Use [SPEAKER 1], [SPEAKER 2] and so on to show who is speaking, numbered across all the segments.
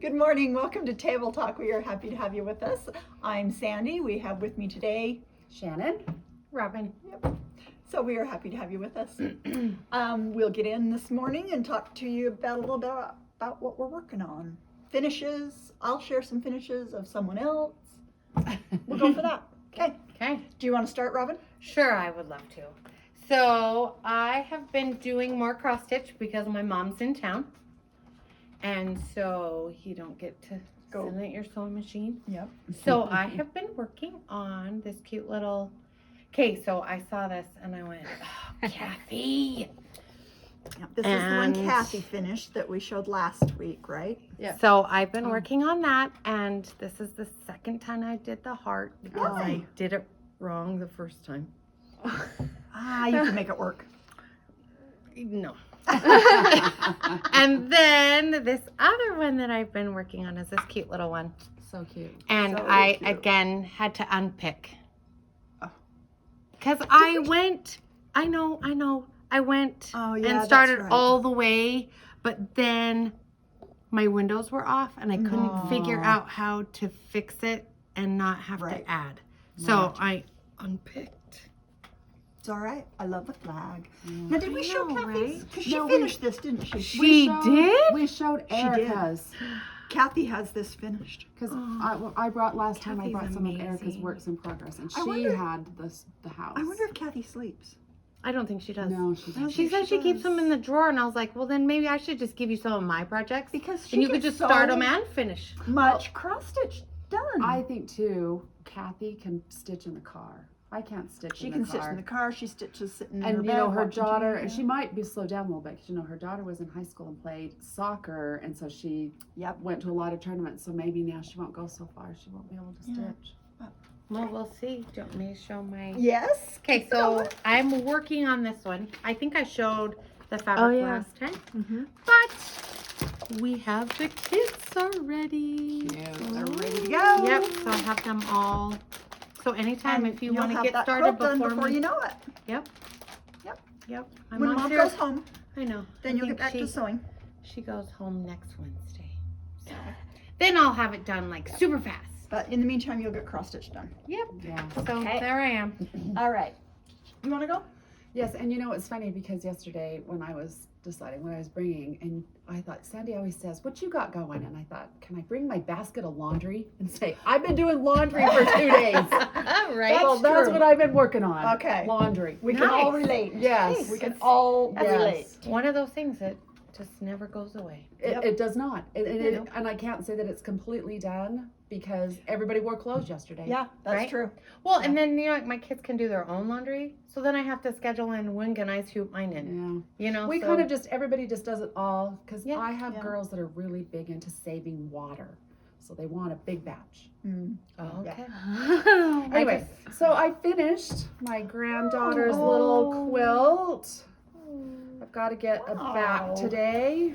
[SPEAKER 1] Good morning. Welcome to Table Talk. We are happy to have you with us. I'm Sandy. We have with me today
[SPEAKER 2] Shannon.
[SPEAKER 3] Robin.
[SPEAKER 1] Yep. So we are happy to have you with us. We'll get in this morning and talk to you about a little bit about what we're working on. Finishes. I'll share some finishes of someone else. We'll go for that. Okay.
[SPEAKER 3] Okay.
[SPEAKER 1] Do you want to start, Robin?
[SPEAKER 3] Sure, I would love to. So I have been doing more cross stitch because my mom's in town. And so you don't get to
[SPEAKER 1] Go.
[SPEAKER 3] sit at your sewing machine.
[SPEAKER 1] Yep.
[SPEAKER 3] So I have been working on this cute little, okay, so I saw this and I went, oh, Kathy.
[SPEAKER 1] Yep. This is the one Kathy finished that we showed last week, right?
[SPEAKER 3] Yeah. So I've been working on that, and this is the second time I did the heart because I did it wrong the first time.
[SPEAKER 1] You can make it work.
[SPEAKER 3] No. And then this other one that I've been working on is this cute little one.
[SPEAKER 2] So cute.
[SPEAKER 3] And
[SPEAKER 1] So
[SPEAKER 3] I,
[SPEAKER 1] cute.
[SPEAKER 3] again, had to unpick.
[SPEAKER 1] Oh.
[SPEAKER 3] Because I went, I went
[SPEAKER 1] Oh, yeah,
[SPEAKER 3] and
[SPEAKER 1] that's
[SPEAKER 3] started
[SPEAKER 1] right.
[SPEAKER 3] all the way, but then my windows were off and I couldn't figure out how to fix it and not have
[SPEAKER 1] Right.
[SPEAKER 3] to add. So I unpicked.
[SPEAKER 1] It's all right. I love the flag. Now, did we show
[SPEAKER 3] know,
[SPEAKER 1] Kathy's?
[SPEAKER 3] right?
[SPEAKER 1] Because she
[SPEAKER 2] No,
[SPEAKER 1] finished this, didn't she?
[SPEAKER 3] She did?
[SPEAKER 2] We showed
[SPEAKER 1] She did.
[SPEAKER 2] Erica's.
[SPEAKER 1] Kathy has this finished.
[SPEAKER 2] Because I brought last time, I
[SPEAKER 3] Kathy's
[SPEAKER 2] brought some of Erica's
[SPEAKER 3] amazing.
[SPEAKER 2] works in progress. And
[SPEAKER 1] I
[SPEAKER 2] she
[SPEAKER 1] wonder-
[SPEAKER 2] had the house.
[SPEAKER 1] I wonder if Kathy sleeps.
[SPEAKER 3] I don't think she does.
[SPEAKER 2] No, she doesn't.
[SPEAKER 3] She said she keeps them in the drawer, and I was like, well, then maybe I should just give you some of my projects.
[SPEAKER 1] Because she
[SPEAKER 3] and you could
[SPEAKER 1] gets
[SPEAKER 3] just start
[SPEAKER 1] so
[SPEAKER 3] them and finish.
[SPEAKER 1] much cross stitch done.
[SPEAKER 2] I think, too, Kathy can stitch in the car. I can't stitch
[SPEAKER 1] She
[SPEAKER 2] in
[SPEAKER 1] can
[SPEAKER 2] the
[SPEAKER 1] stitch
[SPEAKER 2] car.
[SPEAKER 1] in the car. She stitches sitting in her
[SPEAKER 2] And,
[SPEAKER 1] bed.
[SPEAKER 2] you know, her
[SPEAKER 1] watching
[SPEAKER 2] daughter,
[SPEAKER 1] TV.
[SPEAKER 2] and she might be slowed down a little bit because, you know, her daughter was in high school and played soccer. And so she went to a lot of tournaments. So maybe now she won't go so far. She won't be able to
[SPEAKER 1] Yeah.
[SPEAKER 2] stitch.
[SPEAKER 3] Well, we'll see. Do you want me to show my...
[SPEAKER 1] Yes.
[SPEAKER 3] Okay,
[SPEAKER 1] keep
[SPEAKER 3] so
[SPEAKER 1] going.
[SPEAKER 3] I'm working on this one. I think I showed the fabric last time.
[SPEAKER 1] Mhm.
[SPEAKER 3] But we have the kits already.
[SPEAKER 1] They're ready to go.
[SPEAKER 3] Yep, so I have them all. So anytime
[SPEAKER 1] And
[SPEAKER 3] if you
[SPEAKER 1] you'll
[SPEAKER 3] want to
[SPEAKER 1] have
[SPEAKER 3] get
[SPEAKER 1] that
[SPEAKER 3] started
[SPEAKER 1] quilt done
[SPEAKER 3] before me.
[SPEAKER 1] you know it.
[SPEAKER 3] Yep. I'm
[SPEAKER 1] When
[SPEAKER 3] on
[SPEAKER 1] Mom
[SPEAKER 3] here.
[SPEAKER 1] goes home,
[SPEAKER 3] I know.
[SPEAKER 1] then
[SPEAKER 3] I
[SPEAKER 1] you'll get
[SPEAKER 3] think
[SPEAKER 1] back to sewing.
[SPEAKER 3] She goes home next Wednesday. So then I'll have it done like super fast.
[SPEAKER 1] But in the meantime, you'll get cross stitch done.
[SPEAKER 3] Yep.
[SPEAKER 2] Yeah.
[SPEAKER 3] So
[SPEAKER 1] Okay.
[SPEAKER 3] there I am.
[SPEAKER 1] All right. You want to go?
[SPEAKER 2] Yes, and you know, it's funny because yesterday when I was deciding what I was bringing, and I thought, Sandy always says, what you got going? And I thought, can I bring my basket of laundry and say, I've been doing laundry for 2 days.
[SPEAKER 3] Right.
[SPEAKER 2] So that's
[SPEAKER 1] true.
[SPEAKER 2] what I've been working on.
[SPEAKER 1] Okay.
[SPEAKER 2] Laundry.
[SPEAKER 1] We can all
[SPEAKER 3] Nice.
[SPEAKER 1] relate.
[SPEAKER 2] Yes.
[SPEAKER 1] We can all
[SPEAKER 2] Yes.
[SPEAKER 1] relate.
[SPEAKER 3] One of those things that just never goes away.
[SPEAKER 1] Yep.
[SPEAKER 2] It does not.
[SPEAKER 3] No.
[SPEAKER 2] And I can't say that it's completely done because everybody wore clothes yesterday.
[SPEAKER 1] Yeah, that's
[SPEAKER 3] Right?
[SPEAKER 1] true.
[SPEAKER 3] Well, and then, you know, like my kids can do their own laundry. So then I have to schedule in when can I shoot mine in.
[SPEAKER 2] Yeah.
[SPEAKER 3] You know,
[SPEAKER 2] We
[SPEAKER 3] so,
[SPEAKER 2] kind of just, everybody just does it all because
[SPEAKER 3] Yeah.
[SPEAKER 2] I have
[SPEAKER 1] Yeah.
[SPEAKER 2] girls that are really big into saving water. So they want a big batch.
[SPEAKER 1] Mm.
[SPEAKER 3] Oh,
[SPEAKER 1] Yeah.
[SPEAKER 3] okay.
[SPEAKER 2] Anyway, so I finished my granddaughter's
[SPEAKER 1] Oh.
[SPEAKER 2] little quilt. I've got to get a
[SPEAKER 1] Wow.
[SPEAKER 2] back today.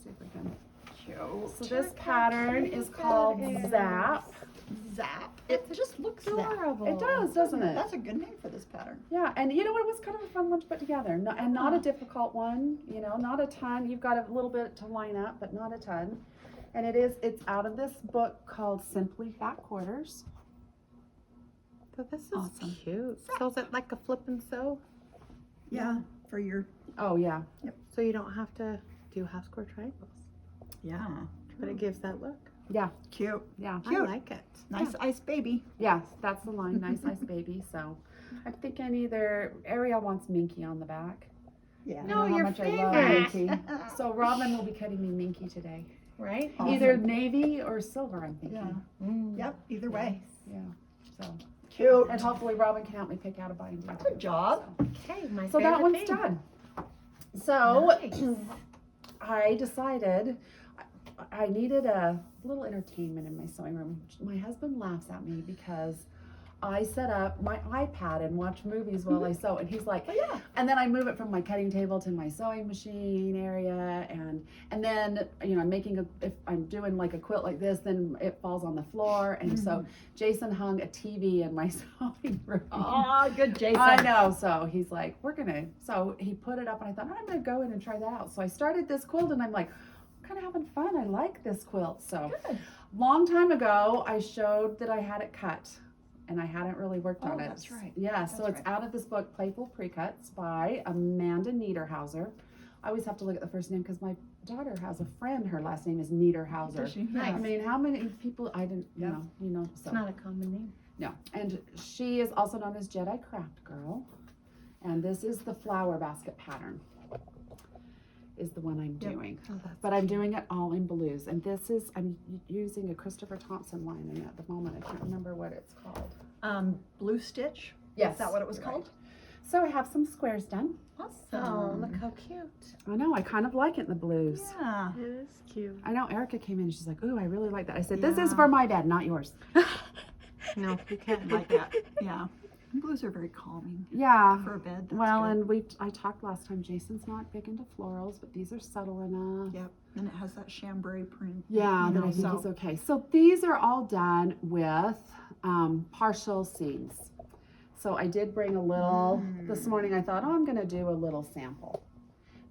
[SPEAKER 2] See if we can.
[SPEAKER 1] Cute.
[SPEAKER 2] So this pattern is called Zap.
[SPEAKER 1] Zap. It just looks
[SPEAKER 3] Adorable.
[SPEAKER 2] It does, doesn't it?
[SPEAKER 1] That's a good name for this pattern.
[SPEAKER 2] Yeah, and you know what? It was kind of a fun one to put together, and not a
[SPEAKER 1] Yeah.
[SPEAKER 2] difficult one. You know, not a ton. You've got a little bit to line up, but not a ton. And it's out of this book called Simply Back Quarters.
[SPEAKER 3] So this is
[SPEAKER 1] Awesome.
[SPEAKER 3] cute. So is it like a flip and sew?
[SPEAKER 1] Yeah. For your,
[SPEAKER 2] Oh yeah,
[SPEAKER 3] So you don't have to do half square triangles.
[SPEAKER 1] yeah.
[SPEAKER 3] But it gives that look.
[SPEAKER 1] Cute.
[SPEAKER 2] yeah,
[SPEAKER 1] Cute.
[SPEAKER 3] I like it.
[SPEAKER 1] Nice ice baby.
[SPEAKER 2] yeah. That's the line. Nice, nice baby. So I'm thinking either Ariel wants Minky on the back.
[SPEAKER 1] Yeah.
[SPEAKER 3] No,
[SPEAKER 2] You know how
[SPEAKER 3] your
[SPEAKER 2] much I love
[SPEAKER 3] favorite.
[SPEAKER 2] Minky. So Robin will be cutting me Minky today.
[SPEAKER 3] Right?
[SPEAKER 1] Awesome.
[SPEAKER 2] Either navy or silver. I'm thinking.
[SPEAKER 1] Yeah.
[SPEAKER 3] Mm.
[SPEAKER 1] Yep. Either way.
[SPEAKER 2] Yeah. So
[SPEAKER 1] Cute.
[SPEAKER 2] and hopefully Robin can help me pick out a binding.
[SPEAKER 1] Good job.
[SPEAKER 3] Okay, my
[SPEAKER 2] So that
[SPEAKER 3] favorite
[SPEAKER 2] one's
[SPEAKER 3] thing.
[SPEAKER 2] done. So
[SPEAKER 3] Nice.
[SPEAKER 2] I decided I needed a little entertainment in my sewing room. My husband laughs at me because I set up my iPad and watch movies while I sew, and he's like,
[SPEAKER 1] Oh, yeah.
[SPEAKER 2] and then I move it from my cutting table to my sewing machine area, and then you know I'm making if I'm doing like a quilt like this, then it falls on the floor, and so Jason hung a TV in my sewing room.
[SPEAKER 1] Oh, good Jason.
[SPEAKER 2] I know. So he's like, so he put it up, and I thought, I'm gonna go in and try that out. So I started this quilt, and I'm like, kind of having fun. I like this quilt. So
[SPEAKER 1] Good.
[SPEAKER 2] long time ago, I showed that I had it cut, and I hadn't really worked on it.
[SPEAKER 1] That's right.
[SPEAKER 2] Yeah, so
[SPEAKER 1] That's
[SPEAKER 2] it's out of this book, Playful Precuts by Amanda Niederhauser. I always have to look at the first name because my daughter has a friend. Her last name is Niederhauser.
[SPEAKER 1] Does she?
[SPEAKER 3] Nice.
[SPEAKER 2] I mean, how many people? I didn't.
[SPEAKER 1] Yeah.
[SPEAKER 2] You know.
[SPEAKER 3] It's
[SPEAKER 2] So
[SPEAKER 3] not a common name.
[SPEAKER 2] no, and she is also known as Jedi Craft Girl, and this is the flower basket pattern. Is the one I'm
[SPEAKER 1] Yep.
[SPEAKER 2] doing.
[SPEAKER 3] Oh, that's
[SPEAKER 2] But I'm doing it all in blues, and this is, I'm using a Christopher Thompson line, and at the moment I can't remember what it's called.
[SPEAKER 1] Blue stitch.
[SPEAKER 2] Yes.
[SPEAKER 1] Is that what it was
[SPEAKER 2] Right.
[SPEAKER 1] called?
[SPEAKER 2] So I have some squares done.
[SPEAKER 1] Awesome.
[SPEAKER 3] Oh, look how cute.
[SPEAKER 2] I know, I kind of like it in the blues.
[SPEAKER 1] Yeah.
[SPEAKER 3] It is cute.
[SPEAKER 2] I know Erica came in and she's like, ooh, I really like that. I said, this is
[SPEAKER 1] Yeah.
[SPEAKER 2] for my bed, not yours.
[SPEAKER 3] No, you can't
[SPEAKER 1] Like that. Yeah. Blues are very calming
[SPEAKER 2] Yeah.
[SPEAKER 1] for a bed. That's
[SPEAKER 2] Well,
[SPEAKER 1] good.
[SPEAKER 2] and I talked last time, Jason's not big into florals, but these are subtle enough.
[SPEAKER 1] Yep. And it has that chambray print.
[SPEAKER 2] Yeah,
[SPEAKER 1] you
[SPEAKER 2] that
[SPEAKER 1] know,
[SPEAKER 2] I think
[SPEAKER 1] so-
[SPEAKER 2] is okay. So these are all done with partial seams. So I did bring a little, this morning I thought, oh, I'm gonna do a little sample.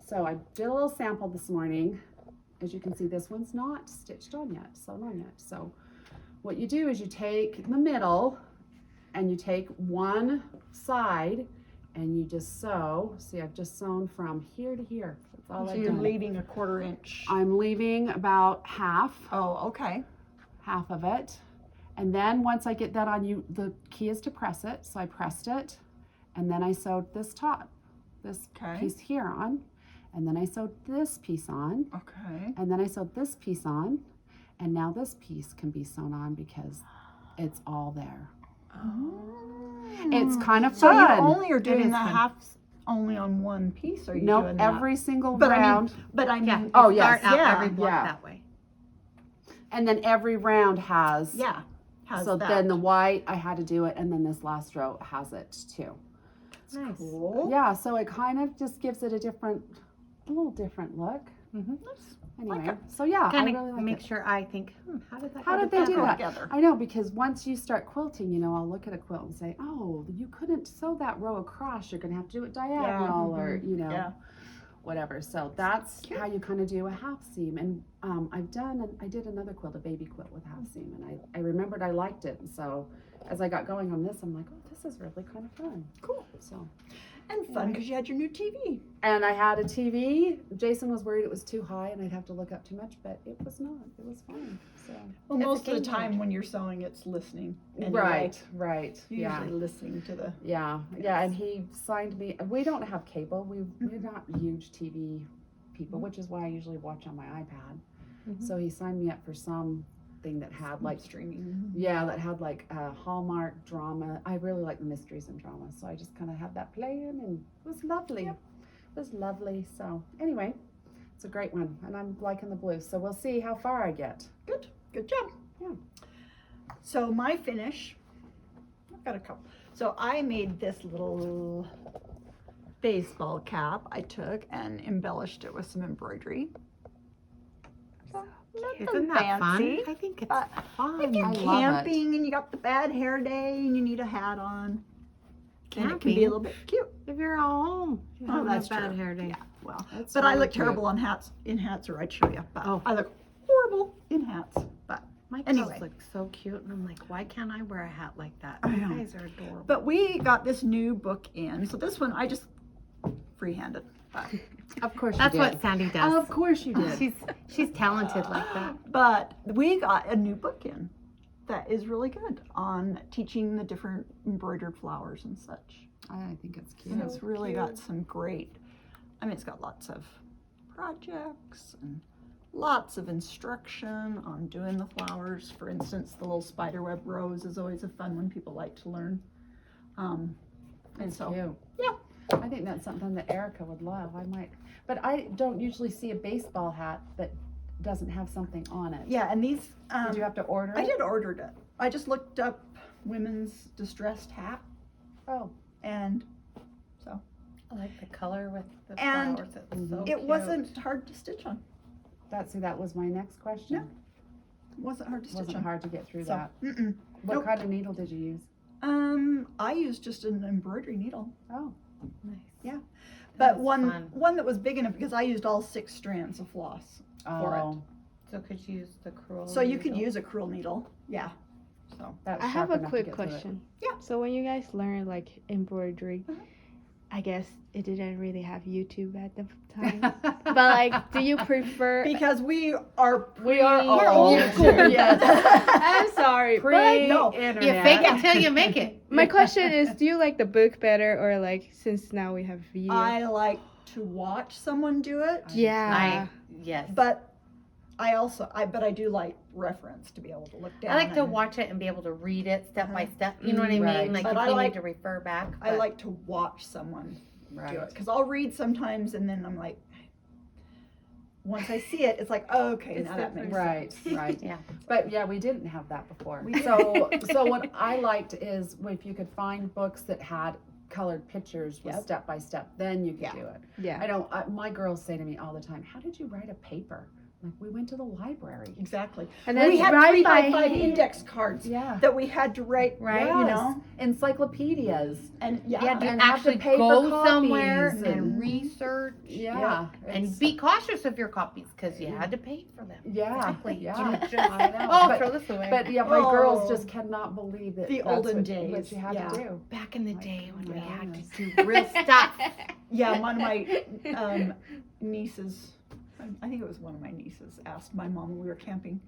[SPEAKER 2] So I did a little sample this morning. As you can see, this one's not stitched on yet, sewn on yet. So what you do is you take the middle and you take one side and you just sew. See, I've just sewn from here to here. That's all
[SPEAKER 1] So
[SPEAKER 2] I've
[SPEAKER 1] you're
[SPEAKER 2] done.
[SPEAKER 1] leaving a 1/4 inch.
[SPEAKER 2] I'm leaving about half
[SPEAKER 1] Okay.
[SPEAKER 2] of it. And then once I get that on, the key is to press it. So I pressed it, and then I sewed this
[SPEAKER 1] Okay.
[SPEAKER 2] piece here on, and then I sewed this piece on,
[SPEAKER 1] Okay.
[SPEAKER 2] and then I sewed this piece on, and now this piece can be sewn on because it's all there. It's kind of
[SPEAKER 1] So you
[SPEAKER 2] fun.
[SPEAKER 1] only are
[SPEAKER 3] It
[SPEAKER 1] doing
[SPEAKER 3] is
[SPEAKER 1] the
[SPEAKER 3] fun.
[SPEAKER 1] halves only on one piece, or are you
[SPEAKER 2] Nope,
[SPEAKER 1] doing that?
[SPEAKER 2] every single
[SPEAKER 1] But I mean-
[SPEAKER 2] round.
[SPEAKER 1] But I mean,
[SPEAKER 3] Yeah.
[SPEAKER 2] Oh,
[SPEAKER 3] you
[SPEAKER 2] yes.
[SPEAKER 3] Start out
[SPEAKER 1] Yeah.
[SPEAKER 3] every block
[SPEAKER 2] Yeah.
[SPEAKER 3] that way.
[SPEAKER 2] And then every round has.
[SPEAKER 1] yeah. Has
[SPEAKER 2] So
[SPEAKER 1] that.
[SPEAKER 2] then the white, I had to do it, and then this last row has it too.
[SPEAKER 3] Nice.
[SPEAKER 1] Cool.
[SPEAKER 2] Yeah, so it kind of just gives it a little different look.
[SPEAKER 3] Mm-hmm.
[SPEAKER 2] Anyway,
[SPEAKER 1] Like
[SPEAKER 2] so yeah, I
[SPEAKER 3] Kind
[SPEAKER 2] really
[SPEAKER 3] of
[SPEAKER 2] like
[SPEAKER 3] make
[SPEAKER 2] it.
[SPEAKER 3] sure I think, how did that
[SPEAKER 2] How
[SPEAKER 3] go
[SPEAKER 2] did they do
[SPEAKER 3] together?
[SPEAKER 2] that?
[SPEAKER 1] Together.
[SPEAKER 2] I know, because once you start quilting, I'll look at a quilt and say, oh, you couldn't sew that row across. You're going to have to do it diagonal or,
[SPEAKER 1] Yeah.
[SPEAKER 2] whatever. So that's
[SPEAKER 1] Cute.
[SPEAKER 2] how you kind of do a half seam. And I did another quilt, a baby quilt with half seam. And I remembered I liked it. And so as I got going on this, I'm like, oh, this is really kind of fun.
[SPEAKER 1] Cool.
[SPEAKER 2] So.
[SPEAKER 1] And fun because you had your new TV.
[SPEAKER 2] And I had a TV. Jason was worried it was too high and I'd have to look up too much, but it was not. It was fine. So.
[SPEAKER 1] Well,
[SPEAKER 3] It's a
[SPEAKER 1] most of the
[SPEAKER 3] game
[SPEAKER 1] time
[SPEAKER 3] changer.
[SPEAKER 1] when you're sewing, it's listening. anyway.
[SPEAKER 2] Right.
[SPEAKER 1] You're
[SPEAKER 2] Yeah.
[SPEAKER 1] usually listening to the.
[SPEAKER 2] Yeah. And he signed me. We don't have cable. We're not huge TV people, which is why I usually watch on my iPad.
[SPEAKER 3] Mhm.
[SPEAKER 2] So he signed me up for something that had like
[SPEAKER 1] streaming.
[SPEAKER 2] that had like a Hallmark drama. I really like the mysteries and drama, so I just kind of had that playing, and it was lovely.
[SPEAKER 1] Yep.
[SPEAKER 2] It was lovely. So anyway, it's a great one, and I'm liking the blue. So we'll see how far I get.
[SPEAKER 1] Good job.
[SPEAKER 2] Yeah.
[SPEAKER 1] So my finish, I've got a couple. So I made this little baseball cap I took and embellished it with some embroidery. So, nothing
[SPEAKER 3] Isn't that
[SPEAKER 1] fancy,
[SPEAKER 3] fun? I think it's
[SPEAKER 1] but
[SPEAKER 3] fun.
[SPEAKER 1] if you're
[SPEAKER 2] I love it.
[SPEAKER 1] camping and you got the bad hair day and you need a hat on, then it can be a little bit cute.
[SPEAKER 3] If you're at home, you
[SPEAKER 1] Oh,
[SPEAKER 3] have
[SPEAKER 1] that's
[SPEAKER 3] a bad
[SPEAKER 1] true.
[SPEAKER 3] hair day.
[SPEAKER 1] Yeah, well,
[SPEAKER 2] That's
[SPEAKER 1] but I
[SPEAKER 2] really
[SPEAKER 1] look
[SPEAKER 2] cute.
[SPEAKER 1] terrible on hats, in hats, or I'd show you. But
[SPEAKER 3] Oh.
[SPEAKER 1] I look horrible in hats. But
[SPEAKER 3] My girls
[SPEAKER 1] Anyway.
[SPEAKER 3] look so cute, and I'm like, why can't I wear a hat like that?
[SPEAKER 1] I
[SPEAKER 3] You
[SPEAKER 1] know.
[SPEAKER 3] guys are adorable.
[SPEAKER 1] But we got this new book in. So this one I just freehanded. But,
[SPEAKER 2] Of course
[SPEAKER 3] That's
[SPEAKER 2] you did.
[SPEAKER 3] what Sandy does.
[SPEAKER 2] Of course you did.
[SPEAKER 3] She's talented like that.
[SPEAKER 1] but we got a new book in that is really good on teaching the different embroidered flowers and such.
[SPEAKER 2] I think it's cute.
[SPEAKER 1] And it's really got some great, it's got lots of projects and lots of instruction on doing the flowers. For instance, the little spiderweb rose is always a fun one people like to learn. And
[SPEAKER 2] That's
[SPEAKER 1] so,
[SPEAKER 2] cute.
[SPEAKER 1] yeah.
[SPEAKER 2] I think that's something that Erica would love. I might, but I don't usually see a baseball hat that doesn't have something on it.
[SPEAKER 1] Yeah, and these,
[SPEAKER 2] Did you have to order
[SPEAKER 1] I
[SPEAKER 2] it?
[SPEAKER 1] did ordered it. I just looked up women's distressed hat,
[SPEAKER 2] Oh,
[SPEAKER 1] and so
[SPEAKER 3] I like the color with the
[SPEAKER 1] And
[SPEAKER 3] flowers. It's so
[SPEAKER 1] it
[SPEAKER 3] cute.
[SPEAKER 1] wasn't hard to stitch on.
[SPEAKER 2] that was my next question.
[SPEAKER 1] No, It wasn't hard to
[SPEAKER 2] It
[SPEAKER 1] stitch
[SPEAKER 2] wasn't
[SPEAKER 1] on.
[SPEAKER 2] hard to get through
[SPEAKER 1] So,
[SPEAKER 2] that.
[SPEAKER 1] mm-mm.
[SPEAKER 2] What
[SPEAKER 1] nope.
[SPEAKER 2] kind of needle did you use?
[SPEAKER 1] I used just an embroidery needle.
[SPEAKER 2] Oh,
[SPEAKER 3] nice.
[SPEAKER 1] But
[SPEAKER 3] was
[SPEAKER 1] one
[SPEAKER 3] fun.
[SPEAKER 1] one that was big enough because I used all 6 strands of floss for it.
[SPEAKER 2] Oh,
[SPEAKER 3] So could you use the curl?
[SPEAKER 1] So you could
[SPEAKER 3] needle?
[SPEAKER 1] use a crewel needle. Yeah. So
[SPEAKER 2] that's
[SPEAKER 4] I have
[SPEAKER 2] sharp
[SPEAKER 4] a
[SPEAKER 2] enough to
[SPEAKER 4] quick
[SPEAKER 2] get through it.
[SPEAKER 4] question.
[SPEAKER 1] Yeah.
[SPEAKER 4] So when you guys learned like embroidery,
[SPEAKER 1] Mhm.
[SPEAKER 4] I guess it didn't really have YouTube at the time. But like, do you prefer?
[SPEAKER 1] because we are
[SPEAKER 2] We are
[SPEAKER 1] We're
[SPEAKER 2] old
[SPEAKER 1] old school.
[SPEAKER 2] Yes.
[SPEAKER 4] I'm sorry, but like,
[SPEAKER 1] no.
[SPEAKER 2] Pre-internet.
[SPEAKER 3] You fake it till you make it.
[SPEAKER 4] my question is, do you like the book better or like since now we have video?
[SPEAKER 1] I like to watch someone do it,
[SPEAKER 4] yeah.
[SPEAKER 3] Yes.
[SPEAKER 1] but I do like reference to be able to look down.
[SPEAKER 3] I like to
[SPEAKER 1] and
[SPEAKER 3] watch it and be able to read it step by
[SPEAKER 1] Uh-huh.
[SPEAKER 3] step. You know what I mean?
[SPEAKER 2] Right.
[SPEAKER 3] Like
[SPEAKER 1] But
[SPEAKER 3] if
[SPEAKER 1] I
[SPEAKER 3] you
[SPEAKER 1] like-
[SPEAKER 3] need to refer back.
[SPEAKER 1] I
[SPEAKER 3] but-
[SPEAKER 1] like to watch someone do it
[SPEAKER 2] Right.
[SPEAKER 1] because I'll read sometimes and then I'm like, once I see it, it's like, oh, okay,
[SPEAKER 3] It's
[SPEAKER 1] now that makes
[SPEAKER 2] Right,
[SPEAKER 1] sense.
[SPEAKER 2] right.
[SPEAKER 3] Yeah.
[SPEAKER 2] But yeah, we didn't have that before.
[SPEAKER 1] We
[SPEAKER 2] So what I liked is if you could find books that had colored pictures with
[SPEAKER 1] Yep.
[SPEAKER 2] step by step, then you could
[SPEAKER 1] Yeah.
[SPEAKER 2] do it.
[SPEAKER 4] Yeah.
[SPEAKER 2] I don't. My girls say to me all the time, "How did you write a paper?" Like we went to the library.
[SPEAKER 1] Exactly.
[SPEAKER 4] And then
[SPEAKER 1] We had
[SPEAKER 4] right
[SPEAKER 1] 3x5
[SPEAKER 4] by
[SPEAKER 1] index cards
[SPEAKER 2] Yeah.
[SPEAKER 1] that we had to write,
[SPEAKER 3] Right.
[SPEAKER 1] you know,
[SPEAKER 2] Encyclopedias.
[SPEAKER 1] and
[SPEAKER 3] You had to
[SPEAKER 2] And have the
[SPEAKER 3] actually
[SPEAKER 2] paper
[SPEAKER 3] go somewhere
[SPEAKER 2] copies
[SPEAKER 3] and
[SPEAKER 2] and-
[SPEAKER 3] research.
[SPEAKER 2] Yeah.
[SPEAKER 3] And
[SPEAKER 2] it's-
[SPEAKER 3] be cautious of your copies because you had to pay for them.
[SPEAKER 2] Yeah.
[SPEAKER 3] Exactly.
[SPEAKER 2] Yeah.
[SPEAKER 3] You just-
[SPEAKER 2] I know.
[SPEAKER 3] Oh,
[SPEAKER 2] But-
[SPEAKER 3] throw this away.
[SPEAKER 2] But yeah, my
[SPEAKER 1] Oh.
[SPEAKER 2] girls just cannot believe that
[SPEAKER 1] The
[SPEAKER 2] that's
[SPEAKER 1] olden
[SPEAKER 2] what
[SPEAKER 1] days,
[SPEAKER 2] you had
[SPEAKER 1] yeah.
[SPEAKER 2] to do.
[SPEAKER 3] Back in the
[SPEAKER 2] Like,
[SPEAKER 3] day when we
[SPEAKER 2] my
[SPEAKER 3] had
[SPEAKER 2] goodness.
[SPEAKER 3] to do real stuff.
[SPEAKER 1] yeah, one of my nieces, I think it was one of my nieces, asked my mom when we were camping,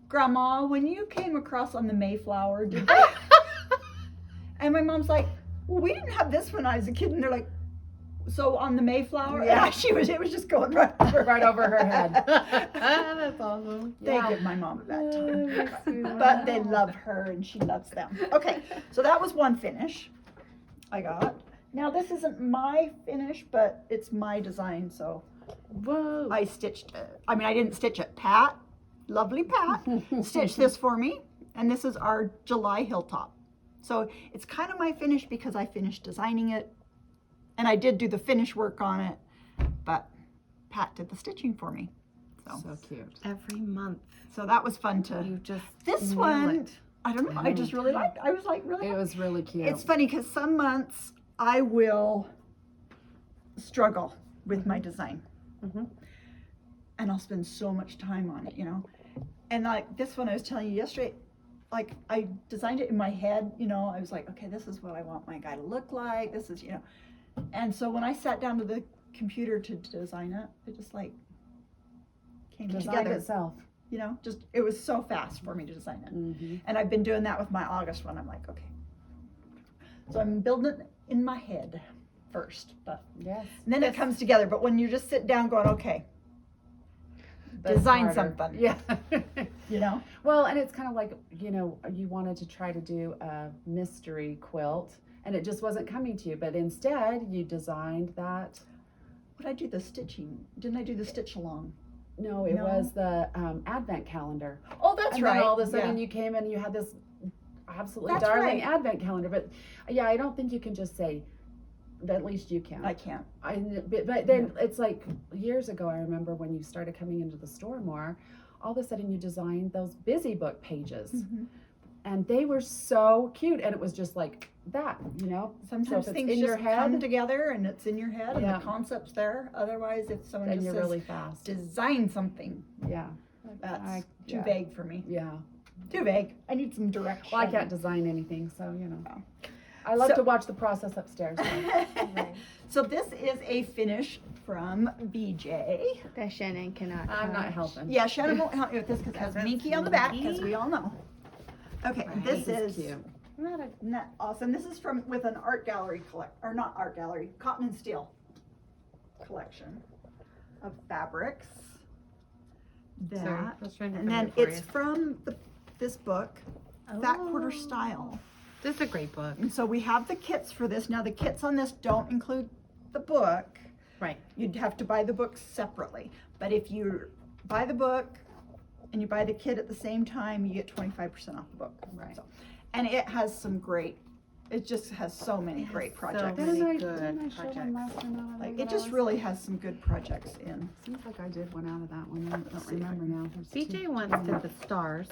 [SPEAKER 1] Grandma, when you came across on the Mayflower, did they? And my mom's like, well, we didn't have this when I was a kid. And they're like, so on the Mayflower?
[SPEAKER 2] Yeah.
[SPEAKER 1] And it was just going right over,
[SPEAKER 2] Right over her head.
[SPEAKER 3] That's awesome.
[SPEAKER 1] They
[SPEAKER 2] Yeah.
[SPEAKER 1] give my mom a bad time.
[SPEAKER 4] makes me
[SPEAKER 1] But they love her and she loves them. Okay, so that was one finish I got. Now this isn't my finish, but it's my design, so
[SPEAKER 4] Whoa.
[SPEAKER 1] I stitched it. I mean, I didn't stitch it. Pat, lovely Pat, stitched this for me. And this is our July hilltop. So it's kind of my finish because I finished designing it. And I did do the finish work on it, but Pat did the stitching for me.
[SPEAKER 2] So cute.
[SPEAKER 3] Every month
[SPEAKER 1] So that was fun to,
[SPEAKER 3] you just
[SPEAKER 1] this
[SPEAKER 3] nail
[SPEAKER 1] one,
[SPEAKER 3] it.
[SPEAKER 1] I don't know, I just really liked, I was like really
[SPEAKER 2] It was really cute.
[SPEAKER 1] It's funny because some months I will struggle with my design.
[SPEAKER 3] Mhm.
[SPEAKER 1] And I'll spend so much time on it, you know. And like this one I was telling you yesterday, like I designed it in my head, you know, I was like, okay, this is what I want my guy to look like. This is, you know. And so when I sat down to the computer to design it, it just like came
[SPEAKER 2] Designed
[SPEAKER 1] together.
[SPEAKER 2] itself.
[SPEAKER 1] You know, just it was so fast for me to design it.
[SPEAKER 2] Mm-hmm.
[SPEAKER 1] And I've been doing that with my August one. I'm like, okay. So I'm building it in my head first, but
[SPEAKER 2] Yes.
[SPEAKER 1] and then it comes together. But when you just sit down going, okay,
[SPEAKER 2] That's
[SPEAKER 1] design
[SPEAKER 2] harder.
[SPEAKER 1] something.
[SPEAKER 2] Yeah.
[SPEAKER 1] You know?
[SPEAKER 2] Well, and it's kind of like, you know, you wanted to try to do a mystery quilt and it just wasn't coming to you, but instead you designed that.
[SPEAKER 1] What I do the stitching? Didn't I do the stitch along?
[SPEAKER 2] No, it
[SPEAKER 1] No.
[SPEAKER 2] was the advent calendar.
[SPEAKER 1] Oh, that's
[SPEAKER 2] and
[SPEAKER 1] right.
[SPEAKER 2] then all of a sudden
[SPEAKER 1] Yeah.
[SPEAKER 2] you came in and you had this absolutely
[SPEAKER 1] That's
[SPEAKER 2] darling
[SPEAKER 1] right.
[SPEAKER 2] advent calendar. But yeah, I don't think you can just say, at least you can.
[SPEAKER 1] I can't.
[SPEAKER 2] But then it's like years ago, I remember when you started coming into the store more, all of a sudden you designed those busy book pages.
[SPEAKER 1] Mm-hmm.
[SPEAKER 2] And they were so cute. And it was just like that, you know?
[SPEAKER 1] Sometimes
[SPEAKER 2] if it's
[SPEAKER 1] things
[SPEAKER 2] in
[SPEAKER 1] just
[SPEAKER 2] your head,
[SPEAKER 1] come together and it's in your head and
[SPEAKER 2] Yeah.
[SPEAKER 1] the concept's there. Otherwise, if someone
[SPEAKER 2] then
[SPEAKER 1] just
[SPEAKER 2] you're
[SPEAKER 1] says,
[SPEAKER 2] really fast.
[SPEAKER 1] design something,
[SPEAKER 2] Yeah.
[SPEAKER 1] that's too
[SPEAKER 2] yeah.
[SPEAKER 1] vague for me.
[SPEAKER 2] Yeah.
[SPEAKER 1] Too vague. I need some direction.
[SPEAKER 2] Well, I can't design anything, so, you know.
[SPEAKER 1] Oh.
[SPEAKER 2] I love
[SPEAKER 1] So-
[SPEAKER 2] to watch the process upstairs. So.
[SPEAKER 3] Right.
[SPEAKER 1] So this is a finish from BJ.
[SPEAKER 4] That Shannon cannot.
[SPEAKER 2] I'm not
[SPEAKER 4] touch.
[SPEAKER 2] helping.
[SPEAKER 1] Yeah, Shannon won't help me with this because it has
[SPEAKER 3] Because it's
[SPEAKER 1] Minky on the back,
[SPEAKER 3] Minky.
[SPEAKER 1] as we all know. Okay,
[SPEAKER 2] Right,
[SPEAKER 1] this is
[SPEAKER 2] cute.
[SPEAKER 3] Not a
[SPEAKER 1] isn't that awesome. This is from with an art gallery or not art gallery, cotton and steel collection of fabrics. That
[SPEAKER 3] Sorry, I was trying to
[SPEAKER 1] and
[SPEAKER 3] find
[SPEAKER 1] then
[SPEAKER 3] it for
[SPEAKER 1] it's
[SPEAKER 3] you.
[SPEAKER 1] from this book, Fat Quarter
[SPEAKER 3] Oh.
[SPEAKER 1] Style.
[SPEAKER 3] This is a great book.
[SPEAKER 1] And so we have the kits for this. Now the kits on this don't include the book.
[SPEAKER 3] Right.
[SPEAKER 1] You'd have to buy the book separately. But if you buy the book and you buy the kit at the same time, you get 25% off the book.
[SPEAKER 2] Right.
[SPEAKER 1] So, and it has some great, it just has so many great
[SPEAKER 3] so
[SPEAKER 1] projects.
[SPEAKER 3] many
[SPEAKER 2] Didn't I
[SPEAKER 3] good
[SPEAKER 2] show them last time out?
[SPEAKER 1] Like it just really has some good projects in.
[SPEAKER 2] Seems like I did one out of that one. I don't remember now. There's
[SPEAKER 3] CJ
[SPEAKER 2] two.
[SPEAKER 3] once did the stars.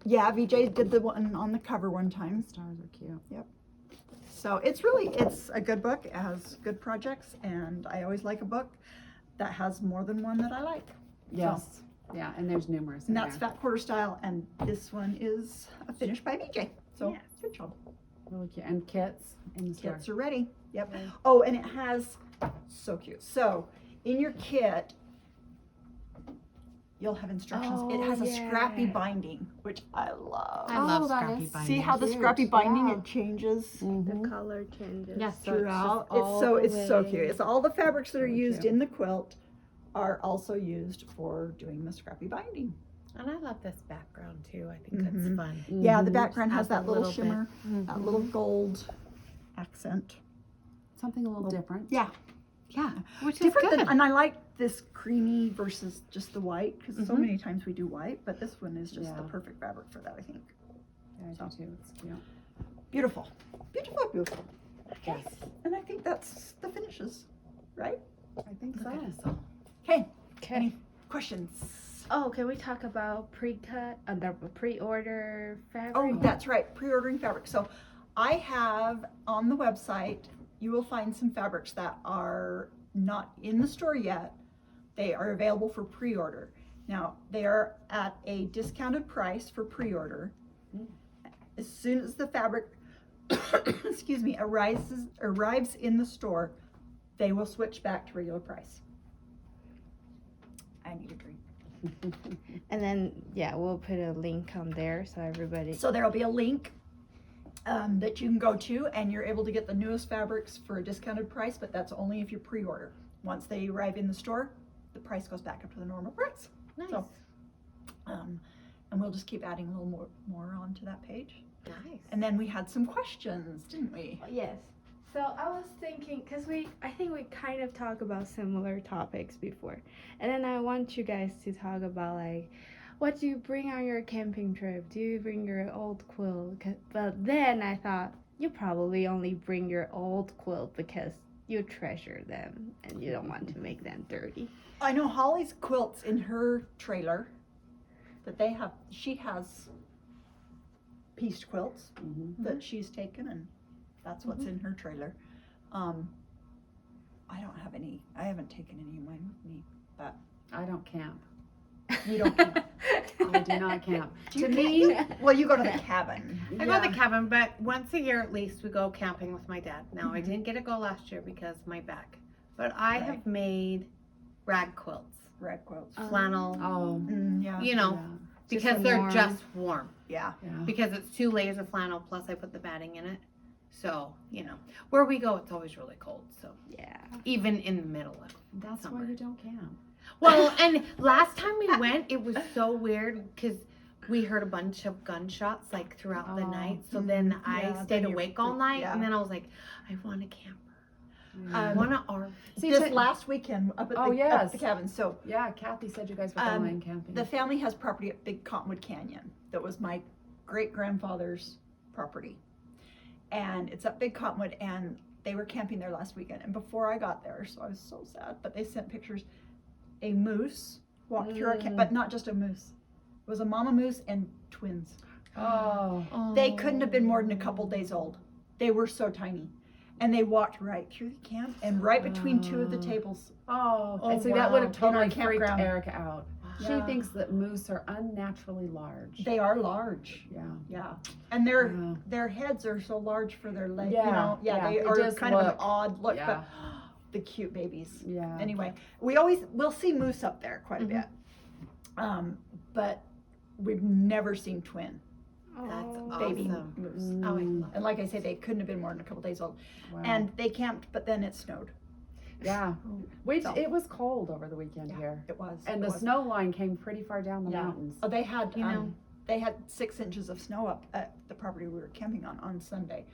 [SPEAKER 1] Yeah, VJ did the one on the cover one time.
[SPEAKER 2] Stars are cute.
[SPEAKER 1] So it's a good book. It has good projects, and I always like a book that has more than one that I like.
[SPEAKER 2] Yes. Yeah, and there's numerous.
[SPEAKER 1] And that's fat quarter style, and this one is a finish by BJ. So
[SPEAKER 4] Yes.
[SPEAKER 1] good job.
[SPEAKER 2] Really cute. And kits in the store.
[SPEAKER 1] Kits are ready. Yep.
[SPEAKER 2] Okay.
[SPEAKER 1] Oh, and it has, so cute. So in your kit, you'll have instructions. It has a scrappy
[SPEAKER 4] yeah.
[SPEAKER 1] binding, which I love.
[SPEAKER 3] I love
[SPEAKER 2] that
[SPEAKER 3] scrappy
[SPEAKER 2] is-
[SPEAKER 3] binding.
[SPEAKER 1] See how the
[SPEAKER 2] Cute.
[SPEAKER 1] scrappy binding,
[SPEAKER 2] Yeah.
[SPEAKER 1] it changes
[SPEAKER 4] The
[SPEAKER 2] Mhm.
[SPEAKER 4] color changes.
[SPEAKER 3] Yes.
[SPEAKER 2] So it's
[SPEAKER 1] throughout.
[SPEAKER 2] just all
[SPEAKER 1] It's so
[SPEAKER 4] the
[SPEAKER 1] cute.
[SPEAKER 4] way.
[SPEAKER 1] It's all the fabrics that are
[SPEAKER 2] Very
[SPEAKER 1] used
[SPEAKER 2] cute.
[SPEAKER 1] in the quilt are also used for doing the scrappy binding.
[SPEAKER 3] And I love this background too. I think
[SPEAKER 1] Mhm.
[SPEAKER 3] it's fun.
[SPEAKER 1] Yeah, the
[SPEAKER 2] Mhm.
[SPEAKER 1] background has
[SPEAKER 3] Has a
[SPEAKER 1] that little
[SPEAKER 3] little bit.
[SPEAKER 1] shimmer, that little gold accent.
[SPEAKER 2] Something a little different.
[SPEAKER 1] Yeah, yeah.
[SPEAKER 3] Which is
[SPEAKER 1] Different
[SPEAKER 3] good.
[SPEAKER 1] than, and I like this creamy versus just the white, because so
[SPEAKER 3] Mhm.
[SPEAKER 1] many times we do white, but this one is just the
[SPEAKER 2] Yeah.
[SPEAKER 1] perfect fabric for that, I think.
[SPEAKER 2] Yeah, I do too. It's cute.
[SPEAKER 1] Beautiful, beautiful, beautiful.
[SPEAKER 2] Yes.
[SPEAKER 1] And I think that's the finishes, right?
[SPEAKER 2] I think
[SPEAKER 3] Look
[SPEAKER 2] so.
[SPEAKER 3] at us all.
[SPEAKER 1] Okay,
[SPEAKER 4] Okay.
[SPEAKER 1] any questions?
[SPEAKER 4] Oh, can we talk about pre-cut, the pre-order fabric?
[SPEAKER 1] Oh, that's right, pre-ordering fabric. So I have on the website, you will find some fabrics that are not in the store yet. They are available for pre-order. Now, they are at a discounted price for pre-order. As soon as the fabric, excuse me, arrives in the store, they will switch back to regular price. I need a drink.
[SPEAKER 4] And then, yeah, we'll put a link on there so everybody.
[SPEAKER 1] So there'll be a link that you can go to, and you're able to get the newest fabrics for a discounted price, but that's only if you pre-order. Once they arrive in the store, the price goes back up to the normal price.
[SPEAKER 3] Nice.
[SPEAKER 1] So, and we'll just keep adding a little more onto that page.
[SPEAKER 3] Nice.
[SPEAKER 1] And then we had some questions, didn't we?
[SPEAKER 4] Yes. So I was thinking, because I think we kind of talk about similar topics before. And then I want you guys to talk about, like, what do you bring on your camping trip? Do you bring your old quilt? But then I thought, you probably only bring your old quilt because you treasure them and you don't want to make them dirty.
[SPEAKER 1] I know Holly's quilts in her trailer that she has pieced quilts
[SPEAKER 2] Mhm.
[SPEAKER 1] that she's taken, and that's what's in her trailer. I don't have any, I haven't taken any of mine with me, but
[SPEAKER 2] I don't camp.
[SPEAKER 1] you don't camp.
[SPEAKER 2] I do not camp.
[SPEAKER 1] Do you
[SPEAKER 2] To
[SPEAKER 1] camp?
[SPEAKER 2] me,
[SPEAKER 1] Well, you go to the cabin.
[SPEAKER 3] I go to the cabin, but once a year at least we go camping with my dad. Now I didn't get to go last year because of my back, but I
[SPEAKER 1] Right.
[SPEAKER 3] have made rag quilts,
[SPEAKER 1] Red quilts.
[SPEAKER 3] flannel,
[SPEAKER 2] oh,
[SPEAKER 1] Yeah.
[SPEAKER 3] you know,
[SPEAKER 2] yeah,
[SPEAKER 3] because
[SPEAKER 4] a
[SPEAKER 3] they're
[SPEAKER 4] warm-
[SPEAKER 3] just warm.
[SPEAKER 1] Yeah.
[SPEAKER 2] yeah.
[SPEAKER 3] Because it's 2 layers of flannel plus I put the batting in it. So, you know, where we go it's always really cold. So
[SPEAKER 4] Yeah.
[SPEAKER 3] even in the middle of
[SPEAKER 2] That's
[SPEAKER 3] summer.
[SPEAKER 2] why you don't camp.
[SPEAKER 3] Well, and last time we went, it was so weird because we heard a bunch of gunshots like throughout the
[SPEAKER 2] Oh,
[SPEAKER 3] night. So then I
[SPEAKER 1] yeah,
[SPEAKER 3] stayed
[SPEAKER 1] then you're
[SPEAKER 3] awake all
[SPEAKER 1] freaked-
[SPEAKER 3] night,
[SPEAKER 1] yeah.
[SPEAKER 3] and then I was like, I want a camper. I
[SPEAKER 1] Um,
[SPEAKER 3] want an RV.
[SPEAKER 2] See,
[SPEAKER 1] This
[SPEAKER 2] so-
[SPEAKER 1] last weekend up at
[SPEAKER 2] Oh,
[SPEAKER 1] up at
[SPEAKER 2] yes.
[SPEAKER 1] the cabin. So
[SPEAKER 2] yeah, Kathy said you guys were
[SPEAKER 1] Um,
[SPEAKER 2] going camping.
[SPEAKER 1] the family has property at Big Cottonwood Canyon. That was my great grandfather's property. And it's up Big Cottonwood, and they were camping there last weekend. And before I got there, so I was so sad, but they sent pictures. A moose walked through our camp, but not just a moose. It was a mama moose and twins.
[SPEAKER 2] oh,
[SPEAKER 1] They couldn't have been more than a couple days old. They were so tiny. And they walked right through the camp and right between two of the tables.
[SPEAKER 2] oh,
[SPEAKER 3] Oh,
[SPEAKER 2] and see that
[SPEAKER 3] wow.
[SPEAKER 2] would have
[SPEAKER 1] In our
[SPEAKER 2] totally freaked
[SPEAKER 1] campground.
[SPEAKER 2] Erica out. She
[SPEAKER 1] Yeah.
[SPEAKER 2] thinks that moose are unnaturally large.
[SPEAKER 1] They are large.
[SPEAKER 2] Yeah.
[SPEAKER 1] Yeah. And
[SPEAKER 2] Yeah.
[SPEAKER 1] their heads are so large for their legs.
[SPEAKER 2] Yeah,
[SPEAKER 1] You know?
[SPEAKER 2] yeah,
[SPEAKER 1] They
[SPEAKER 2] they
[SPEAKER 1] are
[SPEAKER 2] just
[SPEAKER 1] kind of an
[SPEAKER 2] look-
[SPEAKER 1] odd look,
[SPEAKER 2] yeah.
[SPEAKER 1] but the cute babies.
[SPEAKER 2] Yeah.
[SPEAKER 1] Anyway, we'll see moose up there quite a bit. But we've never seen twin
[SPEAKER 3] That's
[SPEAKER 4] Oh.
[SPEAKER 1] baby
[SPEAKER 3] awesome.
[SPEAKER 1] moose.
[SPEAKER 3] Oh, I love
[SPEAKER 1] And like I say, they couldn't have been more than a couple days old.
[SPEAKER 2] Wow.
[SPEAKER 1] And they camped, but then it snowed.
[SPEAKER 2] yeah, which
[SPEAKER 1] So-
[SPEAKER 2] it was cold over the weekend
[SPEAKER 1] Yeah.
[SPEAKER 2] here,
[SPEAKER 1] It was.
[SPEAKER 2] and
[SPEAKER 1] it
[SPEAKER 2] the
[SPEAKER 1] was.
[SPEAKER 2] snow line came pretty far down the
[SPEAKER 1] Yeah.
[SPEAKER 2] mountains.
[SPEAKER 1] Oh, they had
[SPEAKER 3] You know.
[SPEAKER 1] they had 6 inches of snow up at the property we were camping on Sunday.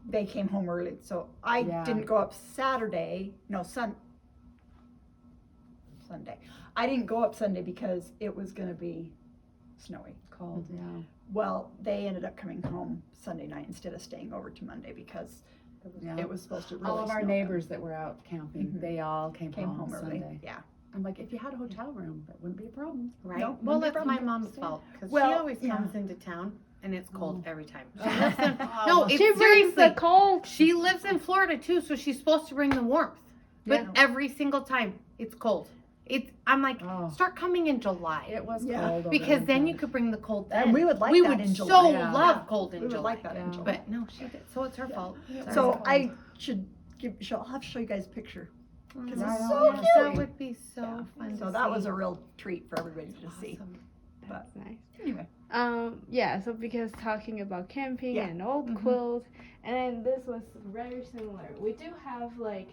[SPEAKER 1] They came home early, so I
[SPEAKER 2] Yeah.
[SPEAKER 1] didn't go up Saturday. No, Sunday. I didn't go up Sunday because it was going to be snowy.
[SPEAKER 2] Cold, yeah.
[SPEAKER 1] Well, they ended up coming home Sunday night instead of staying over to Monday because
[SPEAKER 2] Yeah.
[SPEAKER 1] it was supposed to really
[SPEAKER 2] All of our
[SPEAKER 1] snow
[SPEAKER 2] neighbors that were out camping,
[SPEAKER 1] Mhm.
[SPEAKER 2] they all came
[SPEAKER 1] came
[SPEAKER 2] home
[SPEAKER 1] home early.
[SPEAKER 2] Sunday.
[SPEAKER 1] Yeah.
[SPEAKER 2] I'm like, if you had a hotel room, that wouldn't be a problem.
[SPEAKER 3] Right.
[SPEAKER 1] Nope,
[SPEAKER 3] well,
[SPEAKER 1] wouldn't be
[SPEAKER 3] that's
[SPEAKER 1] a
[SPEAKER 3] my
[SPEAKER 1] problem.
[SPEAKER 3] mom's fault because she
[SPEAKER 1] Well,
[SPEAKER 3] always
[SPEAKER 1] yeah.
[SPEAKER 3] comes into town. and it's cold every time. She
[SPEAKER 2] Oh.
[SPEAKER 3] lives in, no, it's
[SPEAKER 4] She brings
[SPEAKER 3] seriously.
[SPEAKER 4] the cold.
[SPEAKER 3] She lives in Florida too, so she's supposed to bring the warmth. But
[SPEAKER 1] Yeah.
[SPEAKER 3] every single time it's cold. I'm like,
[SPEAKER 2] Oh.
[SPEAKER 3] start coming in July.
[SPEAKER 2] It was
[SPEAKER 1] Yeah.
[SPEAKER 2] cold. over
[SPEAKER 3] Because
[SPEAKER 2] there,
[SPEAKER 3] then
[SPEAKER 2] yeah.
[SPEAKER 3] you could bring the cold
[SPEAKER 1] And
[SPEAKER 3] then.
[SPEAKER 1] we would like
[SPEAKER 3] we
[SPEAKER 1] that
[SPEAKER 3] would
[SPEAKER 1] in July.
[SPEAKER 3] so
[SPEAKER 2] Yeah.
[SPEAKER 3] love
[SPEAKER 1] Yeah.
[SPEAKER 3] cold in
[SPEAKER 1] We would
[SPEAKER 3] July.
[SPEAKER 1] like that in
[SPEAKER 2] Yeah.
[SPEAKER 1] July.
[SPEAKER 3] But no, she did. So it's her fault.
[SPEAKER 2] Yeah.
[SPEAKER 1] So
[SPEAKER 2] Sorry.
[SPEAKER 1] I should I'll have to show you guys a picture.
[SPEAKER 3] Mm,
[SPEAKER 1] it's
[SPEAKER 2] Right
[SPEAKER 1] so
[SPEAKER 2] on,
[SPEAKER 1] cute.
[SPEAKER 3] That would be so
[SPEAKER 1] Yeah.
[SPEAKER 3] fun.
[SPEAKER 1] So
[SPEAKER 3] to
[SPEAKER 1] that
[SPEAKER 3] see.
[SPEAKER 1] was a real treat for everybody to see.
[SPEAKER 3] Awesome.
[SPEAKER 4] That's nice.
[SPEAKER 1] Anyway,
[SPEAKER 4] Yeah, so because talking about camping
[SPEAKER 1] Yeah.
[SPEAKER 4] and old
[SPEAKER 1] Mhm.
[SPEAKER 4] quilts, and then this was very similar. We do have like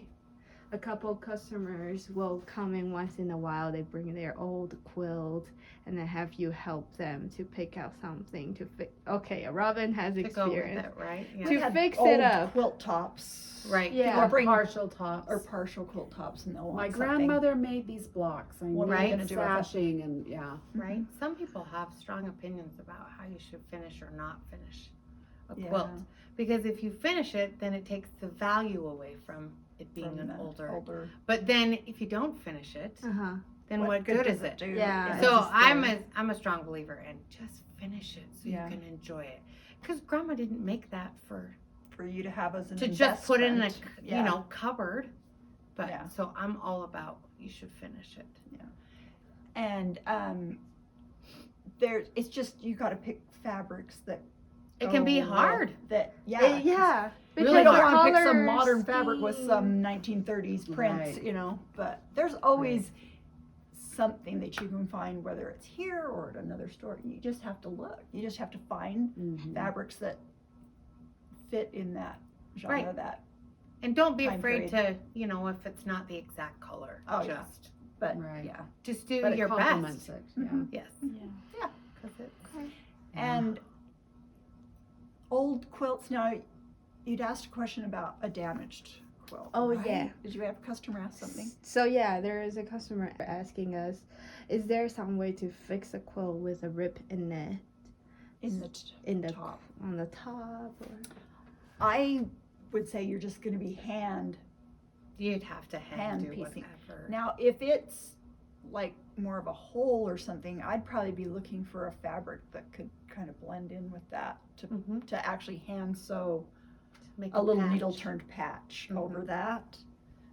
[SPEAKER 4] a couple customers will come in once in a while. They bring their old quilt, and then have you help them to pick out something to fix. Okay, Robin has
[SPEAKER 3] To go with
[SPEAKER 4] experience.
[SPEAKER 3] it, right?
[SPEAKER 4] To
[SPEAKER 3] Yeah.
[SPEAKER 1] we've had
[SPEAKER 4] fix it
[SPEAKER 1] old
[SPEAKER 4] up.
[SPEAKER 1] quilt tops,
[SPEAKER 3] Right.
[SPEAKER 4] Yeah.
[SPEAKER 1] People
[SPEAKER 2] Or
[SPEAKER 1] bring
[SPEAKER 2] partial tops.
[SPEAKER 1] or partial quilt tops, and they'll want
[SPEAKER 2] My
[SPEAKER 1] something.
[SPEAKER 2] grandmother made these blocks. I
[SPEAKER 1] What
[SPEAKER 2] made
[SPEAKER 3] are you
[SPEAKER 1] gonna do with it?
[SPEAKER 2] sashing and yeah.
[SPEAKER 3] Right? Some people have strong opinions about how you should finish or not finish a
[SPEAKER 1] Yeah.
[SPEAKER 3] quilt. Because if you finish it, then it takes the value away from it being
[SPEAKER 1] From
[SPEAKER 3] an
[SPEAKER 1] the
[SPEAKER 3] older. But then if you don't finish it, then what good
[SPEAKER 1] does
[SPEAKER 3] is
[SPEAKER 1] it
[SPEAKER 3] it?
[SPEAKER 1] do?
[SPEAKER 4] Yeah.
[SPEAKER 1] it's
[SPEAKER 3] So
[SPEAKER 1] just there.
[SPEAKER 3] I'm a strong believer in just finish it so
[SPEAKER 1] Yeah.
[SPEAKER 3] you can enjoy it. Because Grandma didn't make that for
[SPEAKER 1] for you to have as an
[SPEAKER 3] to just put in a
[SPEAKER 1] investment. Yeah.
[SPEAKER 3] cupboard. But
[SPEAKER 1] Yeah.
[SPEAKER 3] so I'm all about you should finish it.
[SPEAKER 1] And it's just you got to pick fabrics that
[SPEAKER 3] It can be
[SPEAKER 1] go with
[SPEAKER 3] hard.
[SPEAKER 1] that.
[SPEAKER 4] Yeah.
[SPEAKER 3] Really
[SPEAKER 1] You don't
[SPEAKER 3] hard.
[SPEAKER 1] want to pick some
[SPEAKER 4] color
[SPEAKER 1] modern fabric with
[SPEAKER 4] scheme.
[SPEAKER 1] some 1930s prints,
[SPEAKER 2] Right.
[SPEAKER 1] But there's always something that you can find, whether it's here or at another store. You just have to look. You just have to find
[SPEAKER 2] Mhm.
[SPEAKER 1] fabrics that fit in that genre.
[SPEAKER 3] Right.
[SPEAKER 1] That,
[SPEAKER 3] And don't be
[SPEAKER 1] Time
[SPEAKER 3] afraid to, if it's not the exact color.
[SPEAKER 1] Oh, yeah.
[SPEAKER 3] just
[SPEAKER 2] Right.
[SPEAKER 1] yeah.
[SPEAKER 3] just do
[SPEAKER 2] But it
[SPEAKER 3] your
[SPEAKER 2] complements
[SPEAKER 3] best.
[SPEAKER 2] it. Yeah.
[SPEAKER 1] Mhm.
[SPEAKER 3] Yes.
[SPEAKER 4] Yeah.
[SPEAKER 3] Because it's
[SPEAKER 1] And old quilts. Now, you'd asked a question about a damaged quilt.
[SPEAKER 4] Oh,
[SPEAKER 1] right?
[SPEAKER 4] yeah.
[SPEAKER 1] Did you have a customer ask something?
[SPEAKER 4] So yeah, there is a customer asking us, is there some way to fix a quilt with a rip in it
[SPEAKER 1] In the
[SPEAKER 4] in the
[SPEAKER 1] top.
[SPEAKER 4] on the top? Or...
[SPEAKER 1] I would say you're just going to be
[SPEAKER 3] you'd have to hand do
[SPEAKER 1] piecing.
[SPEAKER 3] whatever.
[SPEAKER 1] Now, if it's like more of a hole or something, I'd probably be looking for a fabric that could kind of blend in with that
[SPEAKER 3] Mhm.
[SPEAKER 1] to actually hand sew
[SPEAKER 3] Make
[SPEAKER 1] a little
[SPEAKER 3] patch.
[SPEAKER 1] needle turned patch
[SPEAKER 3] Mhm.
[SPEAKER 1] over that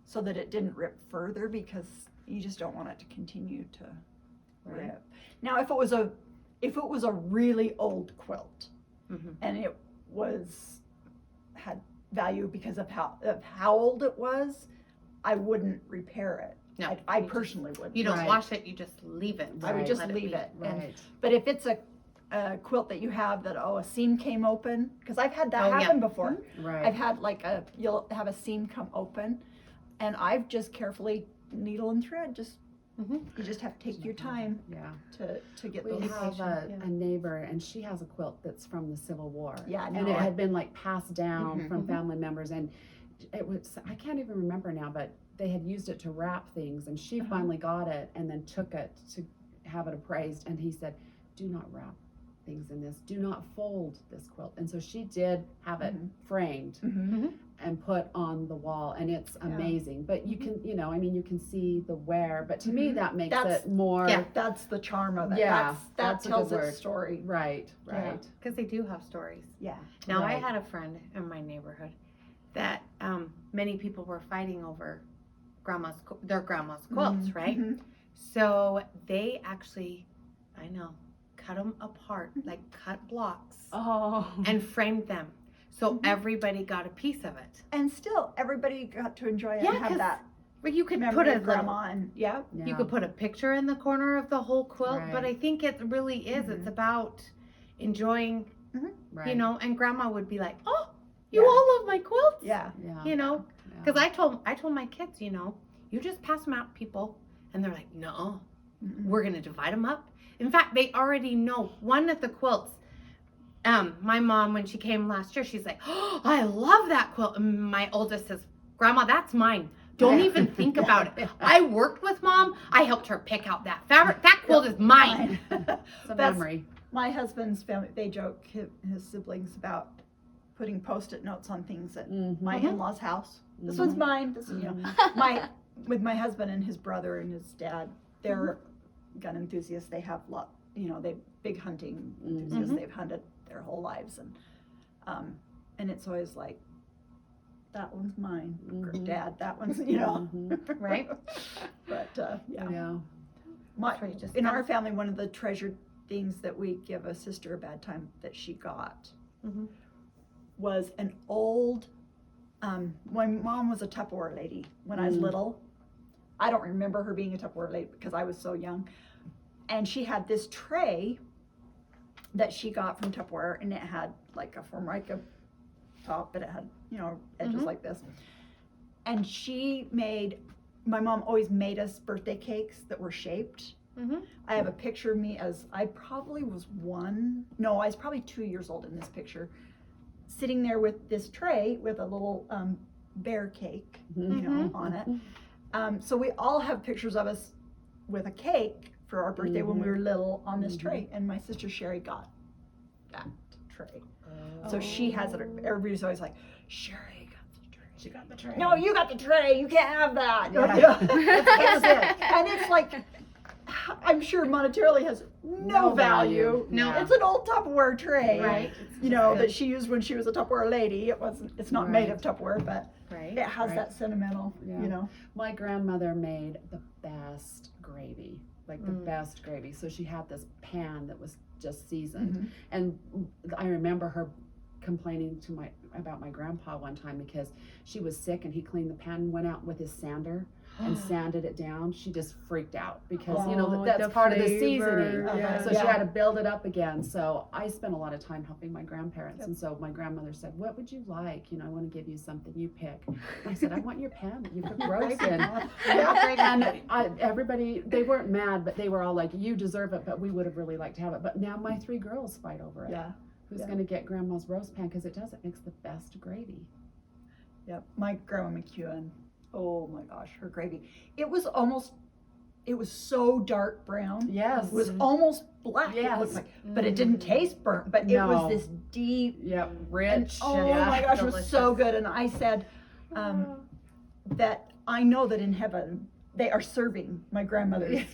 [SPEAKER 1] so that it didn't rip further, because you just don't want it to continue to
[SPEAKER 3] Right.
[SPEAKER 1] rip. Now, if it was a really old quilt
[SPEAKER 3] Mhm.
[SPEAKER 1] and it had value because of how old it was, I wouldn't repair it.
[SPEAKER 3] No,
[SPEAKER 1] I
[SPEAKER 3] you just-
[SPEAKER 1] personally wouldn't.
[SPEAKER 3] You don't
[SPEAKER 2] Right.
[SPEAKER 3] wash it. You just leave it.
[SPEAKER 1] I would
[SPEAKER 2] Right.
[SPEAKER 1] just
[SPEAKER 3] Let
[SPEAKER 1] leave
[SPEAKER 3] be.
[SPEAKER 1] it. And,
[SPEAKER 2] Right.
[SPEAKER 1] but if it's a quilt that you have that a seam came open, because I've had that
[SPEAKER 3] Oh, yeah.
[SPEAKER 1] happen before.
[SPEAKER 2] Right.
[SPEAKER 1] I've had you'll have a seam come open, and I've just carefully needle and thread.
[SPEAKER 3] Mhm.
[SPEAKER 1] You just have to take your time
[SPEAKER 2] Yeah.
[SPEAKER 1] to get
[SPEAKER 2] We
[SPEAKER 1] those.
[SPEAKER 2] have
[SPEAKER 3] yeah.
[SPEAKER 2] a neighbor, and she has a quilt that's from the Civil War.
[SPEAKER 1] Yeah,
[SPEAKER 2] and
[SPEAKER 1] no,
[SPEAKER 2] it
[SPEAKER 1] I-
[SPEAKER 2] had been like passed down
[SPEAKER 1] Mhm.
[SPEAKER 2] from
[SPEAKER 3] Mhm.
[SPEAKER 2] family members, and it was, I can't even remember now, but they had used it to wrap things, and she
[SPEAKER 1] Uh-huh.
[SPEAKER 2] finally got it and then took it to have it appraised, and he said, do not wrap things in this, do not fold this quilt. And so she did have it
[SPEAKER 1] Mhm.
[SPEAKER 2] framed
[SPEAKER 1] Mhm.
[SPEAKER 2] and put on the wall, and it's
[SPEAKER 1] Yeah.
[SPEAKER 2] amazing. But you can, you can see the wear, but to me
[SPEAKER 1] Mhm.
[SPEAKER 2] that makes
[SPEAKER 1] That's-
[SPEAKER 2] it more
[SPEAKER 3] Yeah.
[SPEAKER 1] That's the charm of it.
[SPEAKER 2] Yeah,
[SPEAKER 1] that
[SPEAKER 2] that's a
[SPEAKER 1] tells
[SPEAKER 2] good
[SPEAKER 1] its
[SPEAKER 2] word.
[SPEAKER 1] story.
[SPEAKER 2] right.
[SPEAKER 1] Yeah.
[SPEAKER 2] Right.
[SPEAKER 3] Because they do have stories.
[SPEAKER 1] Yeah.
[SPEAKER 3] Now, I
[SPEAKER 2] Right.
[SPEAKER 3] had a friend in my neighborhood that many people were fighting over their grandma's quilts,
[SPEAKER 1] Mhm.
[SPEAKER 3] right?
[SPEAKER 1] Mhm.
[SPEAKER 3] So they actually, cut them apart,
[SPEAKER 1] Mhm.
[SPEAKER 3] like cut blocks
[SPEAKER 4] Oh.
[SPEAKER 3] and framed them. So
[SPEAKER 1] Mhm.
[SPEAKER 3] everybody got a piece of it.
[SPEAKER 1] And still, everybody got to enjoy it
[SPEAKER 3] Yeah,
[SPEAKER 1] and have
[SPEAKER 3] 'cause
[SPEAKER 1] that
[SPEAKER 3] But you could
[SPEAKER 1] memory
[SPEAKER 3] put a
[SPEAKER 1] of grandma. And yeah.
[SPEAKER 3] You
[SPEAKER 2] Yeah.
[SPEAKER 3] could put a picture in the corner of the whole quilt, but
[SPEAKER 2] Right.
[SPEAKER 3] I think it really is. It's
[SPEAKER 1] Mhm.
[SPEAKER 3] about enjoying,
[SPEAKER 2] Right.
[SPEAKER 3] and grandma would be like, "Oh, you
[SPEAKER 1] Yeah.
[SPEAKER 3] all love my quilts?"
[SPEAKER 1] Yeah.
[SPEAKER 2] Yeah.
[SPEAKER 3] You
[SPEAKER 2] Yeah.
[SPEAKER 3] because I told my kids, you just pass them out to people, and they're like, "No,
[SPEAKER 1] Mhm.
[SPEAKER 3] we're gonna divide them up." In fact, they already know one of the quilts. My mom, when she came last year, she's like, "Oh, I love that quilt." And my oldest says, "Grandma, that's mine. Don't
[SPEAKER 1] Yeah.
[SPEAKER 3] even think about it. I worked with Mom. I helped her pick out that fabric. That quilt is mine."
[SPEAKER 2] It's a
[SPEAKER 1] That's-
[SPEAKER 2] memory.
[SPEAKER 1] My husband's family, they joke, his siblings, about putting Post-it notes on things at
[SPEAKER 2] Mhm.
[SPEAKER 1] my
[SPEAKER 3] Mhm.
[SPEAKER 1] in-laws' house. This
[SPEAKER 2] Mhm.
[SPEAKER 1] one's mine. This is,
[SPEAKER 2] Mhm.
[SPEAKER 1] with my husband and his brother and his dad, they're gun enthusiasts. They have they big hunting enthusiasts.
[SPEAKER 3] Mhm.
[SPEAKER 1] They've hunted their their whole lives, and it's always like, that one's mine, Dad. That one's, you know,
[SPEAKER 3] Right.
[SPEAKER 1] But yeah.
[SPEAKER 2] Yeah.
[SPEAKER 1] My,
[SPEAKER 3] So you just
[SPEAKER 1] in
[SPEAKER 3] kind
[SPEAKER 1] our
[SPEAKER 3] of-
[SPEAKER 1] family, one of the treasured things that we give a sister a bad time that she got
[SPEAKER 3] Mhm.
[SPEAKER 1] was an old. My mom was a Tupperware lady when I was little. I don't remember her being a Tupperware lady because I was so young. And she had this tray that she got from Tupperware, and it had like a Formica top, but it had, you know, edges like this. And my mom always made us birthday cakes that were shaped.
[SPEAKER 3] Mhm.
[SPEAKER 1] I have a picture of me as I probably was I was probably 2 years old in this picture, sitting there with this tray with a little bear cake, you know, on it. So we all have pictures of us with a cake for our birthday when we were little on this tray, and my sister Sherry got that tray. So she has it. Everybody's always like, Sherry got the tray.
[SPEAKER 2] She got the tray.
[SPEAKER 1] No, you got the tray. You can't have that.
[SPEAKER 2] Yeah.
[SPEAKER 1] You know? That's it. And it's like, I'm sure monetarily has no value.
[SPEAKER 3] No.
[SPEAKER 1] It's an old Tupperware tray.
[SPEAKER 3] Right.
[SPEAKER 1] You know, that she used when she was a Tupperware lady. It's not made of
[SPEAKER 2] Right.
[SPEAKER 1] Tupperware, but
[SPEAKER 3] Right.
[SPEAKER 1] it has
[SPEAKER 2] Right.
[SPEAKER 1] that sentimental,
[SPEAKER 2] Yeah.
[SPEAKER 1] you know.
[SPEAKER 2] My grandmother made the best gravy, like the
[SPEAKER 3] Mm.
[SPEAKER 2] best gravy. So she had this pan that was just seasoned.
[SPEAKER 1] Mhm.
[SPEAKER 2] And I remember her complaining about my grandpa one time because she was sick and he cleaned the pan and went out with his sander and sanded it down. She just freaked out because, you know,
[SPEAKER 4] Oh,
[SPEAKER 2] that's
[SPEAKER 4] the
[SPEAKER 2] part of the
[SPEAKER 4] flavor,
[SPEAKER 2] seasoning.
[SPEAKER 1] yeah.
[SPEAKER 2] So she had to build it up again. So I spent a lot of time helping my grandparents.
[SPEAKER 1] Yep.
[SPEAKER 2] And so my grandmother said, what would you like? You know, I want to give you something, you pick. I said, I want your pan that you cook roast in. And everybody, they weren't mad, but they were all like, you deserve it, but we would have really liked to have it. But now my 3 girls fight over it.
[SPEAKER 1] Yeah.
[SPEAKER 2] Who's
[SPEAKER 1] Yeah.
[SPEAKER 2] going to get grandma's roast pan? Because it does, it makes the best gravy.
[SPEAKER 1] Yep. My grandma McEwen. Oh my gosh, her gravy. It was so dark brown.
[SPEAKER 2] Yes.
[SPEAKER 1] It was almost black. It
[SPEAKER 2] Yes.
[SPEAKER 1] looked like, but it didn't taste burnt. But it was
[SPEAKER 2] No.
[SPEAKER 1] this deep.
[SPEAKER 2] Yep,
[SPEAKER 1] And,
[SPEAKER 2] rich.
[SPEAKER 1] oh my gosh, it was so good. And I said that I know that in heaven they are serving my grandmother's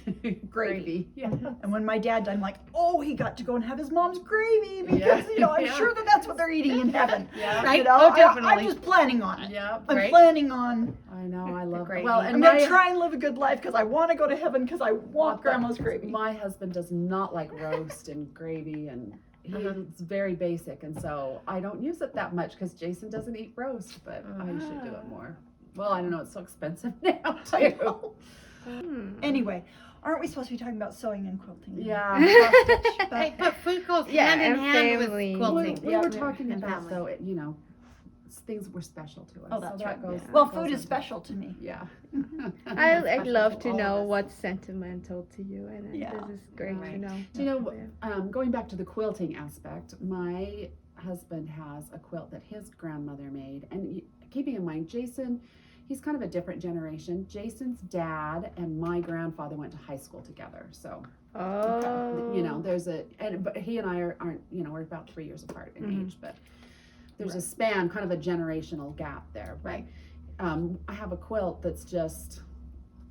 [SPEAKER 1] gravy.
[SPEAKER 2] Yeah.
[SPEAKER 1] And when my dad died, I'm like, oh, he got to go and have his mom's gravy because,
[SPEAKER 2] Yeah.
[SPEAKER 1] you know, I'm
[SPEAKER 2] Yeah.
[SPEAKER 1] sure that that's what they're eating in heaven.
[SPEAKER 2] Yeah.
[SPEAKER 1] You
[SPEAKER 3] Right?
[SPEAKER 1] know,
[SPEAKER 3] Oh,
[SPEAKER 1] I'm
[SPEAKER 3] definitely.
[SPEAKER 1] just planning on it.
[SPEAKER 2] Yep.
[SPEAKER 1] I'm
[SPEAKER 3] Right.
[SPEAKER 1] planning on,
[SPEAKER 2] I know, I love
[SPEAKER 3] gravy.
[SPEAKER 2] it. Well,
[SPEAKER 1] I'm
[SPEAKER 2] and
[SPEAKER 1] going
[SPEAKER 2] my,
[SPEAKER 1] to try and live a good life because I want to go to heaven because I want grandma's gravy.
[SPEAKER 2] my husband does not like roast and gravy, and he's very basic, and so I don't use it that much because Jason doesn't eat roast, but I should do it more. Well, I don't know, it's so expensive now
[SPEAKER 1] I
[SPEAKER 2] too.
[SPEAKER 1] know. Anyway, aren't we supposed to be talking about sewing and quilting?
[SPEAKER 2] Yeah.
[SPEAKER 3] Hey, but food goes
[SPEAKER 4] Yeah,
[SPEAKER 3] hand in
[SPEAKER 4] and
[SPEAKER 3] hand
[SPEAKER 4] family.
[SPEAKER 3] with
[SPEAKER 2] We
[SPEAKER 3] quilting.
[SPEAKER 2] were talking
[SPEAKER 3] And
[SPEAKER 2] about,
[SPEAKER 3] family.
[SPEAKER 2] though, you know, things were special to us.
[SPEAKER 1] Oh, that's
[SPEAKER 2] so that
[SPEAKER 1] right.
[SPEAKER 2] goes,
[SPEAKER 1] Well,
[SPEAKER 2] that goes
[SPEAKER 1] food is
[SPEAKER 2] into-
[SPEAKER 1] special to me.
[SPEAKER 2] Yeah.
[SPEAKER 4] I'd
[SPEAKER 1] Special
[SPEAKER 4] love
[SPEAKER 1] to
[SPEAKER 4] to
[SPEAKER 1] all of
[SPEAKER 4] know
[SPEAKER 1] us.
[SPEAKER 4] what's sentimental to you, and
[SPEAKER 1] Yeah.
[SPEAKER 4] this is great
[SPEAKER 2] Right.
[SPEAKER 4] to know.
[SPEAKER 2] Do you know,
[SPEAKER 4] Yeah.
[SPEAKER 2] going back to the quilting aspect, my husband has a quilt that his grandmother made, and keeping in mind, Jason, he's kind of a different generation. Jason's dad and my grandfather went to high school together, so
[SPEAKER 4] Oh,
[SPEAKER 2] you know, but he and I aren't, you know, we're about 3 years apart in age, but there's a span, kind of a generational gap there. But,
[SPEAKER 1] Right.
[SPEAKER 2] I have a quilt that's just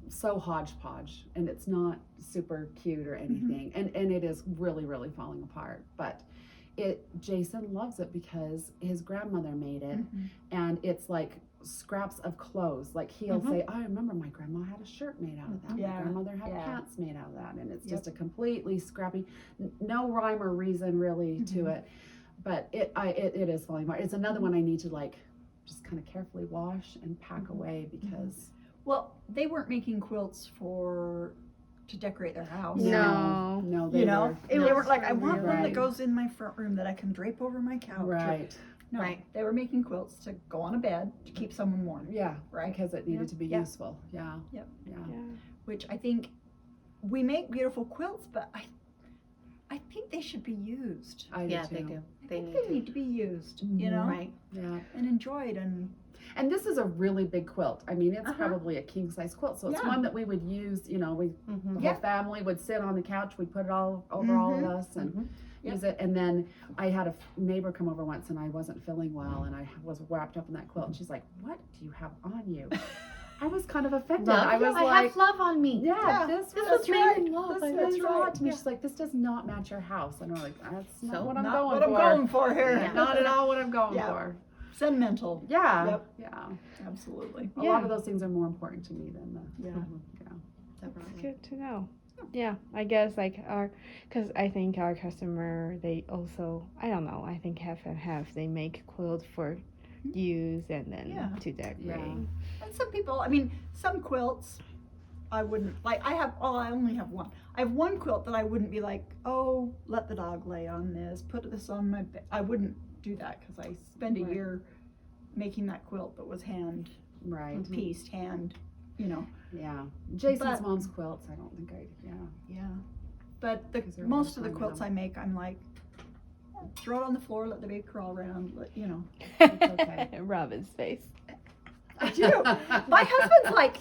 [SPEAKER 2] so hodgepodge, and it's not super cute or anything, and it is really, really falling apart. But Jason loves it because his grandmother made it, and it's like scraps of clothes. Like he'll say, I remember my grandma had a shirt made out of that.
[SPEAKER 1] Yeah.
[SPEAKER 2] My grandmother had
[SPEAKER 1] Yeah.
[SPEAKER 2] pants made out of that, and it's just a completely scrappy, no rhyme or reason really to it. But it is falling apart. It's another one I need to like just kind of carefully wash and pack away because
[SPEAKER 1] Well, they weren't making quilts to decorate their house.
[SPEAKER 4] No.
[SPEAKER 2] they
[SPEAKER 1] You know,
[SPEAKER 2] were
[SPEAKER 1] they weren't like, I want one that
[SPEAKER 2] Right.
[SPEAKER 1] goes in my front room that I can drape over my couch.
[SPEAKER 2] right.
[SPEAKER 1] No,
[SPEAKER 3] Right.
[SPEAKER 1] they were making quilts to go on a bed to keep someone warm,
[SPEAKER 2] Yeah,
[SPEAKER 1] right?
[SPEAKER 2] because it needed to be
[SPEAKER 1] Yeah.
[SPEAKER 2] useful. Yeah.
[SPEAKER 1] Yep.
[SPEAKER 2] Yeah.
[SPEAKER 1] Which I think we make beautiful quilts, but I think they should be used.
[SPEAKER 2] I
[SPEAKER 3] Yeah,
[SPEAKER 2] do
[SPEAKER 3] they
[SPEAKER 2] too.
[SPEAKER 3] do.
[SPEAKER 1] I
[SPEAKER 3] They
[SPEAKER 1] think
[SPEAKER 3] need
[SPEAKER 1] they
[SPEAKER 3] to.
[SPEAKER 1] need to be used, you know,
[SPEAKER 3] Right.
[SPEAKER 2] Yeah.
[SPEAKER 1] and enjoyed and
[SPEAKER 2] And this is a really big quilt. I mean, it's
[SPEAKER 1] Uh-huh.
[SPEAKER 2] probably a king size quilt. So it's
[SPEAKER 1] Yeah.
[SPEAKER 2] one that we would use, you know, the
[SPEAKER 3] Mhm.
[SPEAKER 2] whole
[SPEAKER 1] Yeah.
[SPEAKER 2] family would sit on the couch. We'd put it all over all of us and use it. And then I had a neighbor come over once and I wasn't feeling well and I was wrapped up in that quilt. And she's like, what do you have on you? I was kind of offended.
[SPEAKER 3] Love?
[SPEAKER 2] I was
[SPEAKER 3] I
[SPEAKER 2] like,
[SPEAKER 3] have love on me.
[SPEAKER 2] yeah,
[SPEAKER 1] Yeah,
[SPEAKER 2] this
[SPEAKER 3] This
[SPEAKER 2] was
[SPEAKER 3] was made
[SPEAKER 1] right.
[SPEAKER 3] in love.
[SPEAKER 1] This-
[SPEAKER 3] I
[SPEAKER 1] that's
[SPEAKER 3] love
[SPEAKER 2] means a
[SPEAKER 3] you.
[SPEAKER 2] lot to me.
[SPEAKER 1] Yeah.
[SPEAKER 2] She's like, this does not match your house. And we're like, that's not what I'm
[SPEAKER 1] Not
[SPEAKER 2] going
[SPEAKER 1] what
[SPEAKER 2] for.
[SPEAKER 1] I'm going for here.
[SPEAKER 3] Yeah.
[SPEAKER 2] Not at all what I'm going
[SPEAKER 1] Yeah.
[SPEAKER 2] for.
[SPEAKER 1] Sentimental.
[SPEAKER 2] Yeah.
[SPEAKER 1] Yep.
[SPEAKER 2] Yeah.
[SPEAKER 1] Absolutely.
[SPEAKER 2] A lot of those things are more important to me than the.
[SPEAKER 1] Yeah.
[SPEAKER 4] It's
[SPEAKER 3] Definitely.
[SPEAKER 4] good to know. Yeah, I guess like because I think our customer, they also, I don't know, I think half and half, they make quilts for use and then
[SPEAKER 1] Yeah.
[SPEAKER 4] to decorate.
[SPEAKER 2] Yeah.
[SPEAKER 1] And some people, I mean, some quilts, I wouldn't, like, I only have one. I have one quilt that I wouldn't be like, oh, let the dog lay on this, put this on my bed. I wouldn't do that because I spent a
[SPEAKER 2] Right.
[SPEAKER 1] year making that quilt that was hand
[SPEAKER 2] Right.
[SPEAKER 1] pieced, hand, you know.
[SPEAKER 2] Yeah. Jason's
[SPEAKER 1] But-
[SPEAKER 2] mom's quilts, I don't think I, yeah.
[SPEAKER 1] Yeah. But
[SPEAKER 2] Because they're
[SPEAKER 1] most of the
[SPEAKER 2] all
[SPEAKER 1] quilts I make, I'm like, throw it on the floor, let the baby crawl around, you know.
[SPEAKER 2] It's okay.
[SPEAKER 4] Robin's face.
[SPEAKER 1] I do. My husband's like,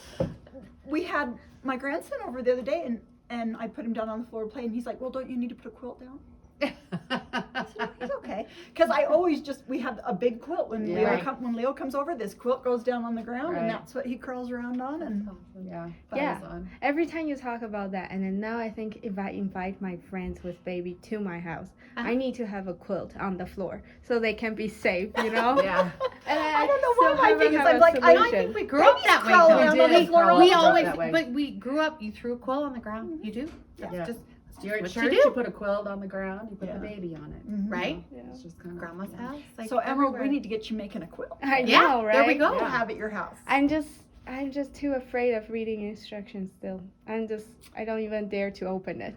[SPEAKER 1] we had my grandson over the other day and I put him down on the floor to play and he's like, well, don't you need to put a quilt down? I said, no, he's okay. Because I always we have a big quilt when
[SPEAKER 2] Yeah.
[SPEAKER 1] when Leo comes over, this quilt goes down on the ground and
[SPEAKER 2] Right.
[SPEAKER 1] that's what he curls around on. And
[SPEAKER 2] Yeah.
[SPEAKER 4] Yeah.
[SPEAKER 2] That was on.
[SPEAKER 4] Every time you talk about that, and then now I think if I invite my friends with baby to my house, I need to have a quilt on the floor so they can be safe, you know?
[SPEAKER 2] Yeah.
[SPEAKER 4] And
[SPEAKER 1] I don't know why
[SPEAKER 4] still
[SPEAKER 1] my
[SPEAKER 4] haven't
[SPEAKER 1] thing is,
[SPEAKER 4] have
[SPEAKER 1] I'm
[SPEAKER 4] a
[SPEAKER 1] like,
[SPEAKER 3] I
[SPEAKER 4] solution.
[SPEAKER 3] think we grew up that way
[SPEAKER 1] crawl
[SPEAKER 3] though.
[SPEAKER 1] around
[SPEAKER 2] We
[SPEAKER 1] on the
[SPEAKER 2] did
[SPEAKER 1] floor
[SPEAKER 2] crawl
[SPEAKER 1] all
[SPEAKER 3] We
[SPEAKER 1] the
[SPEAKER 2] around
[SPEAKER 1] time.
[SPEAKER 3] always,
[SPEAKER 2] that way.
[SPEAKER 3] but we grew up. You threw a quilt on the ground. You do.
[SPEAKER 2] Yeah.
[SPEAKER 3] Just
[SPEAKER 2] You're at
[SPEAKER 3] what
[SPEAKER 2] church,
[SPEAKER 3] you do.
[SPEAKER 2] put a quilt on the ground, you put
[SPEAKER 1] Yeah.
[SPEAKER 2] the baby on it.
[SPEAKER 1] Mhm.
[SPEAKER 3] right.
[SPEAKER 4] Yeah.
[SPEAKER 2] It's just kind of
[SPEAKER 3] Grandma's house. Like
[SPEAKER 1] So Emerald,
[SPEAKER 3] everywhere.
[SPEAKER 1] we need to get you making a quilt.
[SPEAKER 4] I
[SPEAKER 3] Yeah,
[SPEAKER 4] know, right?
[SPEAKER 3] there we go.
[SPEAKER 1] To
[SPEAKER 2] Yeah.
[SPEAKER 1] have at your house.
[SPEAKER 4] I'm just too afraid of reading instructions still. I don't even dare to open it.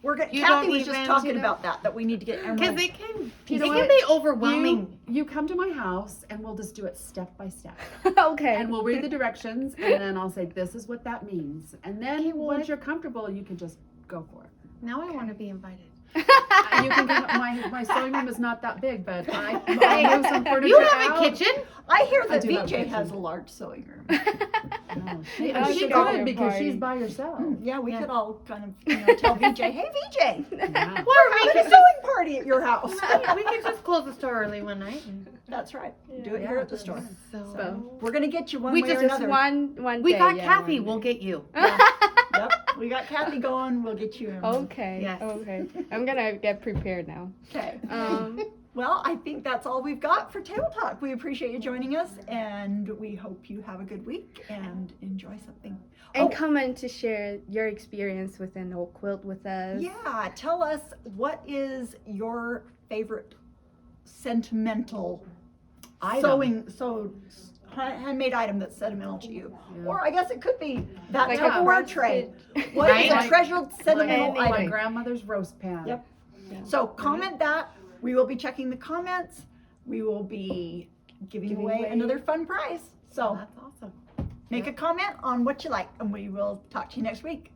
[SPEAKER 3] You
[SPEAKER 1] Kathy
[SPEAKER 3] don't
[SPEAKER 1] was just
[SPEAKER 3] even-
[SPEAKER 1] talking
[SPEAKER 3] you know-
[SPEAKER 1] about that we need to get
[SPEAKER 3] Because
[SPEAKER 1] Emerald.
[SPEAKER 3] it can,
[SPEAKER 2] You
[SPEAKER 3] it
[SPEAKER 2] know
[SPEAKER 3] can
[SPEAKER 2] what?
[SPEAKER 3] be overwhelming.
[SPEAKER 2] You come to my house and we'll just do it step by step.
[SPEAKER 4] Okay.
[SPEAKER 2] And we'll read the directions and then I'll say, this is what that means. And then
[SPEAKER 3] Okay,
[SPEAKER 2] once
[SPEAKER 3] what-
[SPEAKER 2] you're comfortable, you can just go for it.
[SPEAKER 3] Now I want to be invited.
[SPEAKER 2] You can get, my sewing room is not that big, but I'll move some furniture
[SPEAKER 3] You have
[SPEAKER 2] out.
[SPEAKER 3] a kitchen?
[SPEAKER 1] I hear
[SPEAKER 2] I
[SPEAKER 1] that
[SPEAKER 2] do have a
[SPEAKER 1] VJ has
[SPEAKER 2] kitchen.
[SPEAKER 1] a large sewing room.
[SPEAKER 2] Oh, she
[SPEAKER 4] I'll
[SPEAKER 2] she
[SPEAKER 4] show you
[SPEAKER 2] could
[SPEAKER 4] a
[SPEAKER 2] because
[SPEAKER 4] party.
[SPEAKER 2] she's by herself.
[SPEAKER 1] Yeah, we
[SPEAKER 3] Yeah.
[SPEAKER 1] could all kind of, tell VJ, hey VJ,
[SPEAKER 2] Yeah.
[SPEAKER 3] Or
[SPEAKER 1] have
[SPEAKER 3] we
[SPEAKER 1] a
[SPEAKER 3] could
[SPEAKER 1] sewing party at your house.
[SPEAKER 3] we could just close the store early one night. And
[SPEAKER 1] That's right. Do
[SPEAKER 4] Yeah.
[SPEAKER 1] it here at the store.
[SPEAKER 3] so
[SPEAKER 1] We're gonna get you one
[SPEAKER 3] We
[SPEAKER 1] way or
[SPEAKER 3] just
[SPEAKER 1] another.
[SPEAKER 4] one
[SPEAKER 3] we
[SPEAKER 4] day,
[SPEAKER 3] got
[SPEAKER 4] yeah,
[SPEAKER 3] Kathy.
[SPEAKER 4] one
[SPEAKER 3] We'll
[SPEAKER 4] day.
[SPEAKER 3] get you.
[SPEAKER 1] Yep, we got Kathy going. We'll get you in.
[SPEAKER 4] Okay.
[SPEAKER 3] Yes.
[SPEAKER 4] Okay. I'm gonna get prepared now.
[SPEAKER 1] Okay.
[SPEAKER 4] Um,
[SPEAKER 1] Well, I think that's all we've got for Table Talk. We appreciate you joining us, and we hope you have a good week and enjoy something.
[SPEAKER 4] and
[SPEAKER 1] Oh.
[SPEAKER 4] comment to share your experience with an old quilt with us.
[SPEAKER 1] Yeah, tell us what is your favorite sentimental
[SPEAKER 2] Item.
[SPEAKER 1] handmade item that's sentimental to you.
[SPEAKER 2] Yeah.
[SPEAKER 1] Or I guess it could be that
[SPEAKER 4] Like
[SPEAKER 1] Tupperware
[SPEAKER 4] a
[SPEAKER 1] tray.
[SPEAKER 4] rusted-
[SPEAKER 1] What is
[SPEAKER 3] Right.
[SPEAKER 1] a treasured sentimental
[SPEAKER 2] My
[SPEAKER 1] item?
[SPEAKER 2] grandmother's roast pan.
[SPEAKER 1] Yep. So comment that. We will be checking the comments. We will be giving away another fun prize. So
[SPEAKER 3] That's awesome.
[SPEAKER 1] make a comment on what you like, and we will talk to you next week.